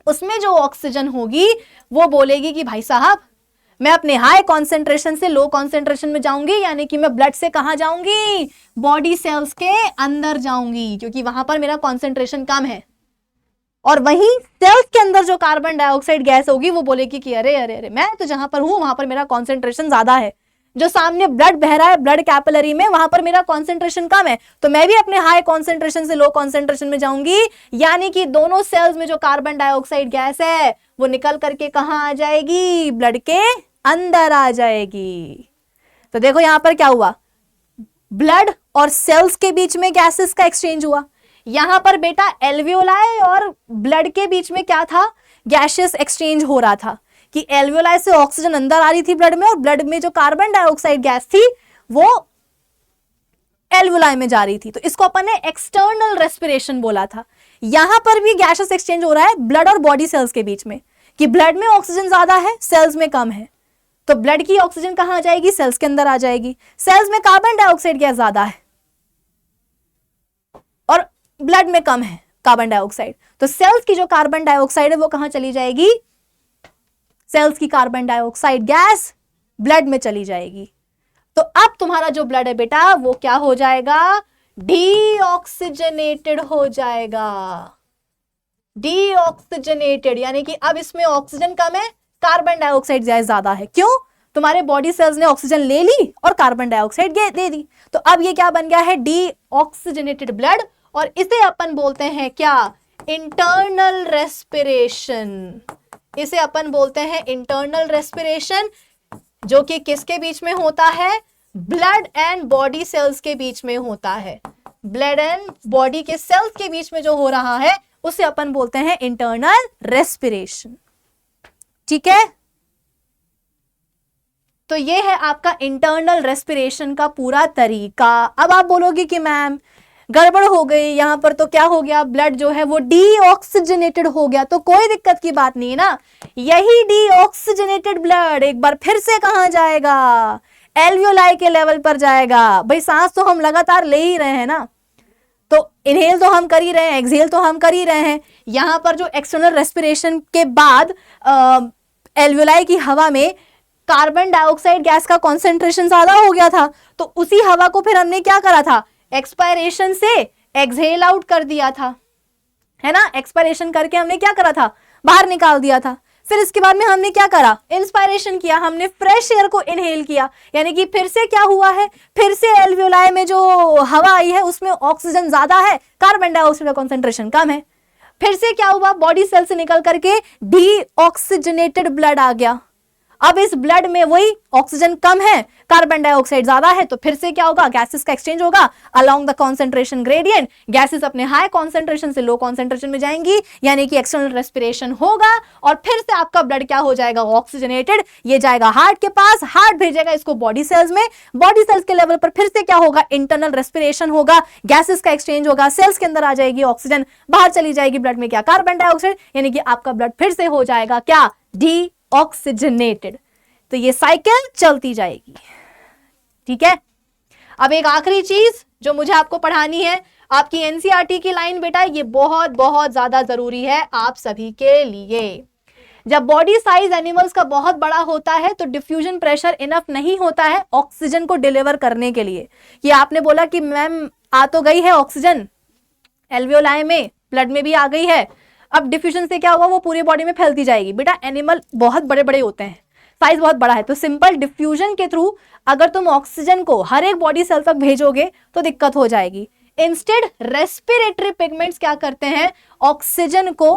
उसमें जो ऑक्सीजन होगी वो बोलेगी कि भाई साहब मैं अपने हाई कॉन्सेंट्रेशन से लो कॉन्सेंट्रेशन में जाऊंगी, यानी कि मैं ब्लड से कहां जाऊंगी, बॉडी सेल्स के अंदर जाऊंगी, क्योंकि वहां पर मेरा कॉन्सेंट्रेशन कम है। और वहीं सेल्स के अंदर जो कार्बन डाइऑक्साइड गैस होगी वो बोलेगी कि अरे अरे अरे मैं तो जहां पर हूं वहां पर मेरा कॉन्सेंट्रेशन ज्यादा है, जो सामने ब्लड बह रहा है ब्लड कैपिलरी में वहां पर मेरा कॉन्सेंट्रेशन कम है, तो मैं भी अपने हाई कॉन्सेंट्रेशन से लो कॉन्सेंट्रेशन में जाऊंगी, यानी कि दोनों सेल्स में जो कार्बन डाइऑक्साइड गैस है वो निकल करके कहां आ जाएगी, ब्लड के अंदर आ जाएगी। तो देखो यहां पर क्या हुआ, ब्लड और सेल्स के बीच में गैसेस का एक्सचेंज हुआ। यहां पर बेटा एल्वियोलाई और ब्लड के बीच में क्या था, गैसेस एक्सचेंज हो रहा था कि एल्वियोलाई से ऑक्सीजन अंदर आ रही थी ब्लड में और ब्लड में जो कार्बन डाइऑक्साइड गैस थी वो एल्वियोलाई में जा रही थी, तो इसको अपन ने एक्सटर्नल रेस्पिरेशन बोला था। यहां पर भी गैसेस एक्सचेंज हो रहा है ब्लड और बॉडी सेल्स के बीच में कि ब्लड में ऑक्सीजन ज्यादा है सेल्स में कम है, तो ब्लड की ऑक्सीजन कहां आ जाएगी, सेल्स के अंदर आ जाएगी। सेल्स में कार्बन डाइऑक्साइड गैस ज्यादा है और ब्लड में कम है कार्बन डाइऑक्साइड, तो सेल्स की जो कार्बन डाइऑक्साइड है वो कहां चली जाएगी, सेल्स की कार्बन डाइऑक्साइड गैस ब्लड में चली जाएगी। तो अब तुम्हारा जो ब्लड है बेटा वो क्या हो जाएगा, डीऑक्सीजनेटेड हो जाएगा, डीऑक्सीजनेटेड, यानी कि अब इसमें ऑक्सीजन कम है कार्बन डाइऑक्साइड ज्यादा है। क्यों, तुम्हारे बॉडी सेल्स ने ऑक्सीजन ले ली और कार्बन डाइऑक्साइड दे दी, तो अब ये क्या बन गया है, डीऑक्सीजनेटेड ब्लड, और इसे अपन बोलते हैं क्या, इंटरनल रेस्पिरेशन। इसे अपन बोलते हैं इंटरनल रेस्पिरेशन, जो कि किसके बीच में होता है, ब्लड एंड बॉडी सेल्स के बीच में होता है, ब्लड एंड बॉडी के सेल्स के बीच में जो हो रहा है उसे अपन बोलते हैं इंटरनल रेस्पिरेशन। ठीक है, तो ये है आपका इंटरनल रेस्पिरेशन का पूरा तरीका। अब आप बोलोगे कि मैम गड़बड़ हो गई, यहां पर तो क्या हो गया, ब्लड जो है वो डीऑक्सीजनेटेड हो गया, तो कोई दिक्कत की बात नहीं है ना, यही डीऑक्सीजनेटेड ब्लड एक बार फिर से कहां जाएगा, एल्वियोलाई के लेवल पर जाएगा। भाई सांस तो हम लगातार ले ही रहे हैं ना, तो इनहेल तो हम कर ही रहे हैं, एक्सहेल तो हम कर ही रहे हैं। यहां पर जो एक्सटर्नल रेस्पिरेशन के बाद एल्वियोलाई की हवा में कार्बन डाइऑक्साइड गैस का कॉन्सेंट्रेशन ज्यादा हो गया था, तो उसी हवा को फिर हमने क्या करा था, एक्सपायरेशन से एक्सहेल आउट कर दिया था, है ना, एक्सपायरेशन करके हमने क्या करा था, बाहर निकाल दिया था। फिर इसके बाद में हमने क्या करा, इंस्पायरेशन किया, हमने फ्रेश एयर को इनहेल किया, यानी कि फिर से क्या हुआ है, फिर से एल्वियोलाई में जो हवा आई है उसमें ऑक्सीजन ज्यादा है, कार्बन डाइऑक्साइड का कॉन्सेंट्रेशन कम है। फिर से क्या हुआ, बॉडी सेल से निकल करके डीऑक्सीजनेटेड ब्लड आ गया। अब इस ब्लड में वही ऑक्सीजन कम है, कार्बन डाइऑक्साइड ज्यादा है, तो फिर से क्या होगा, गैसेस का एक्सचेंज होगा along the concentration gradient, gases अपने हाई कॉन्सेंट्रेशन से लो कॉन्सेंट्रेशन में जाएंगी, यानी कि एक्सटर्नल रेस्पिरेशन होगा और फिर से आपका ब्लड क्या हो जाएगा, ऑक्सीजनेटेड, ये जाएगा हार्ट के पास, हार्ट भेजेगा इसको बॉडी सेल्स में, बॉडी सेल्स के लेवल पर फिर से क्या होगा, इंटरनल रेस्पिरेशन होगा, गैसेस का एक्सचेंज होगा, सेल्स के अंदर आ जाएगी ऑक्सीजन, बाहर चली जाएगी ब्लड में क्या, कार्बन डाइऑक्साइड, यानी कि आपका ब्लड फिर से हो जाएगा क्या, ऑक्सीजनेटेड। तो ये साइकिल चलती जाएगी। ठीक है, अब एक आखिरी चीज जो मुझे आपको पढ़ानी है, आपकी एनसीईआरटी की लाइन बेटा, ये बहुत बहुत ज्यादा जरूरी है आप सभी के लिए। जब बॉडी साइज एनिमल्स का बहुत बड़ा होता है तो डिफ्यूजन प्रेशर इनफ नहीं होता है ऑक्सीजन को डिलीवर करने के लिए। ये आपने बोला कि मैम आ तो गई है ऑक्सीजन एल्वियोलाई में, ब्लड में भी आ गई है, अब डिफ्यूजन से क्या होगा, वो पूरी बॉडी में फैलती जाएगी। बेटा एनिमल बहुत बड़े बड़े होते हैं, साइज बहुत बड़ा है, तो सिंपल डिफ्यूजन के थ्रू अगर तुम ऑक्सीजन को हर एक बॉडी सेल तक भेजोगे तो दिक्कत हो जाएगी। इंस्टेड रेस्पिरेटरी पिगमेंट्स क्या करते हैं, ऑक्सीजन को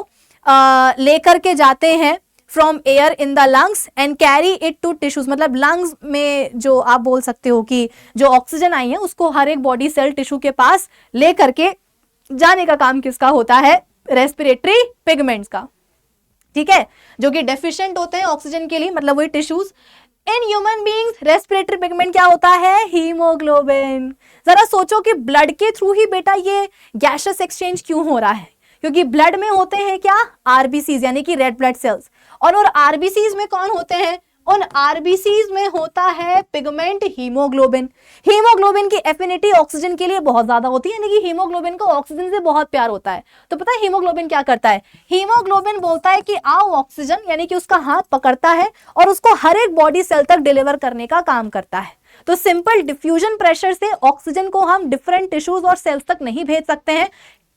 लेकर के जाते हैं from air in the lungs and carry it to tissues, मतलब लंग्स में जो आप बोल सकते हो कि जो ऑक्सीजन आई है उसको हर एक बॉडी सेल टिश्यू के पास लेकर के जाने का काम किसका होता है, रेस्पिरेटरी पिगमेंट्स का। ठीक है, जो कि डेफिशिएंट होते हैं ऑक्सीजन के लिए, मतलब वही tissues. In human beings respiratory pigment क्या होता है, हीमोग्लोबिन। जरा सोचो कि ब्लड के थ्रू ही बेटा ये गैसियस एक्सचेंज क्यों हो रहा है, क्योंकि ब्लड में होते हैं क्या, आरबीसीज यानी कि रेड ब्लड सेल्स, और आरबीसीज में कौन होते हैं, उन आरबीसीज में होता है पिगमेंट हीमोग्लोबिन। हीमोग्लोबिन की एफिनिटी ऑक्सीजन के लिए बहुत ज्यादा होती है, यानी कि हीमोग्लोबिन को ऑक्सीजन से बहुत प्यार होता है। तो पता है हीमोग्लोबिन क्या करता है, हीमोग्लोबिन बोलता है कि आओ ऑक्सीजन, यानी कि उसका हाथ पकड़ता है और उसको हर एक बॉडी सेल तक डिलीवर करने का काम करता है। तो सिंपल डिफ्यूजन प्रेशर से ऑक्सीजन को हम डिफरेंट टिश्यूज और सेल्स तक नहीं भेज सकते हैं,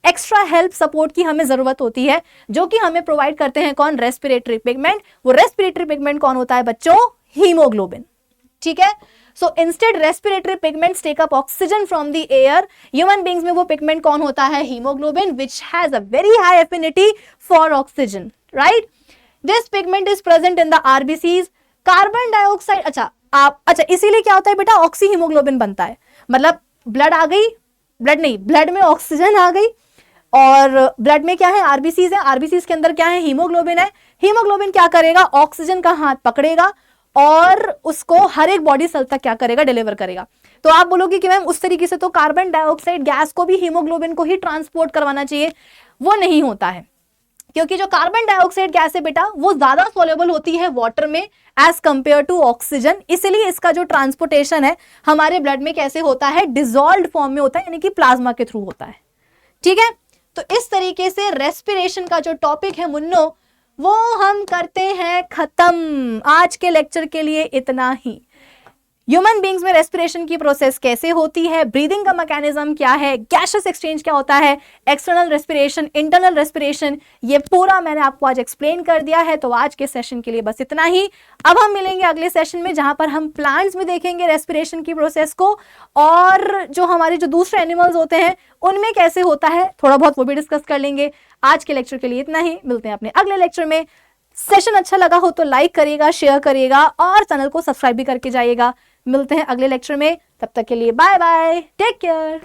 एक्स्ट्रा हेल्प सपोर्ट की हमें जरूरत होती है, जो कि हमें प्रोवाइड करते हैं कौन, रेस्पिरेटरी पिगमेंट। वो रेस्पिरेटरी पिगमेंट कौन होता है बच्चों, हीमोग्लोबिन। ठीक है, so instead respiratory pigments take up oxygen from the air. Human beings में वो पिगमेंट कौन होता है, haemoglobin, which has a very high affinity for oxygen, right. This pigment is present in the RBCs. Carbon dioxide, अच्छा इसीलिए क्या होता है बेटा, ऑक्सी हीमोग्लोबिन बनता है, मतलब ब्लड आ गई, ब्लड में ऑक्सीजन आ गई, और ब्लड में क्या है, आरबीसीज है, आरबीसीज के अंदर क्या है, हीमोग्लोबिन है। हीमोग्लोबिन क्या करेगा, ऑक्सीजन का हाथ पकड़ेगा और उसको हर एक बॉडी सेल तक क्या करेगा, डिलीवर करेगा। तो आप बोलोगे कि मैम उस तरीके से तो कार्बन डाइऑक्साइड गैस को भी हीमोग्लोबिन को ही ट्रांसपोर्ट करवाना चाहिए, वो नहीं होता है, क्योंकि जो कार्बन डाइऑक्साइड गैस है बेटा वो ज्यादा सोलेबल होती है वाटर में एज कंपेयर टू ऑक्सीजन, इसलिए इसका जो ट्रांसपोर्टेशन है हमारे ब्लड में कैसे होता है, डिसॉल्व्ड फॉर्म में होता है, यानी कि प्लाज्मा के थ्रू होता है। ठीक है, तो इस तरीके से रेस्पिरेशन का जो टॉपिक है मुन्नो, वो हम करते हैं खत्म। आज के लेक्चर के लिए इतना ही। ह्यूमन बींग्स में रेस्पिरेशन की प्रोसेस कैसे होती है, ब्रीदिंग का मैकेनिज्म क्या है, गैसियस एक्सचेंज क्या होता है, एक्सटर्नल रेस्पिरेशन, इंटरनल रेस्पिरेशन, ये पूरा मैंने आपको आज एक्सप्लेन कर दिया है। तो आज के सेशन के लिए बस इतना ही। अब हम मिलेंगे अगले सेशन में, जहां पर हम प्लांट्स में देखेंगे रेस्पिरेशन की प्रोसेस को, और जो हमारे जो दूसरे एनिमल्स होते हैं उनमें कैसे होता है थोड़ा बहुत वो भी डिस्कस कर लेंगे। आज के लेक्चर के लिए इतना ही, मिलते हैं अपने अगले लेक्चर में। सेशन अच्छा लगा हो तो लाइक करिएगा, शेयर करिएगा और चैनल को सब्सक्राइब भी करके जाइएगा। मिलते हैं अगले लेक्चर में, तब तक के लिए बाय बाय, टेक केयर।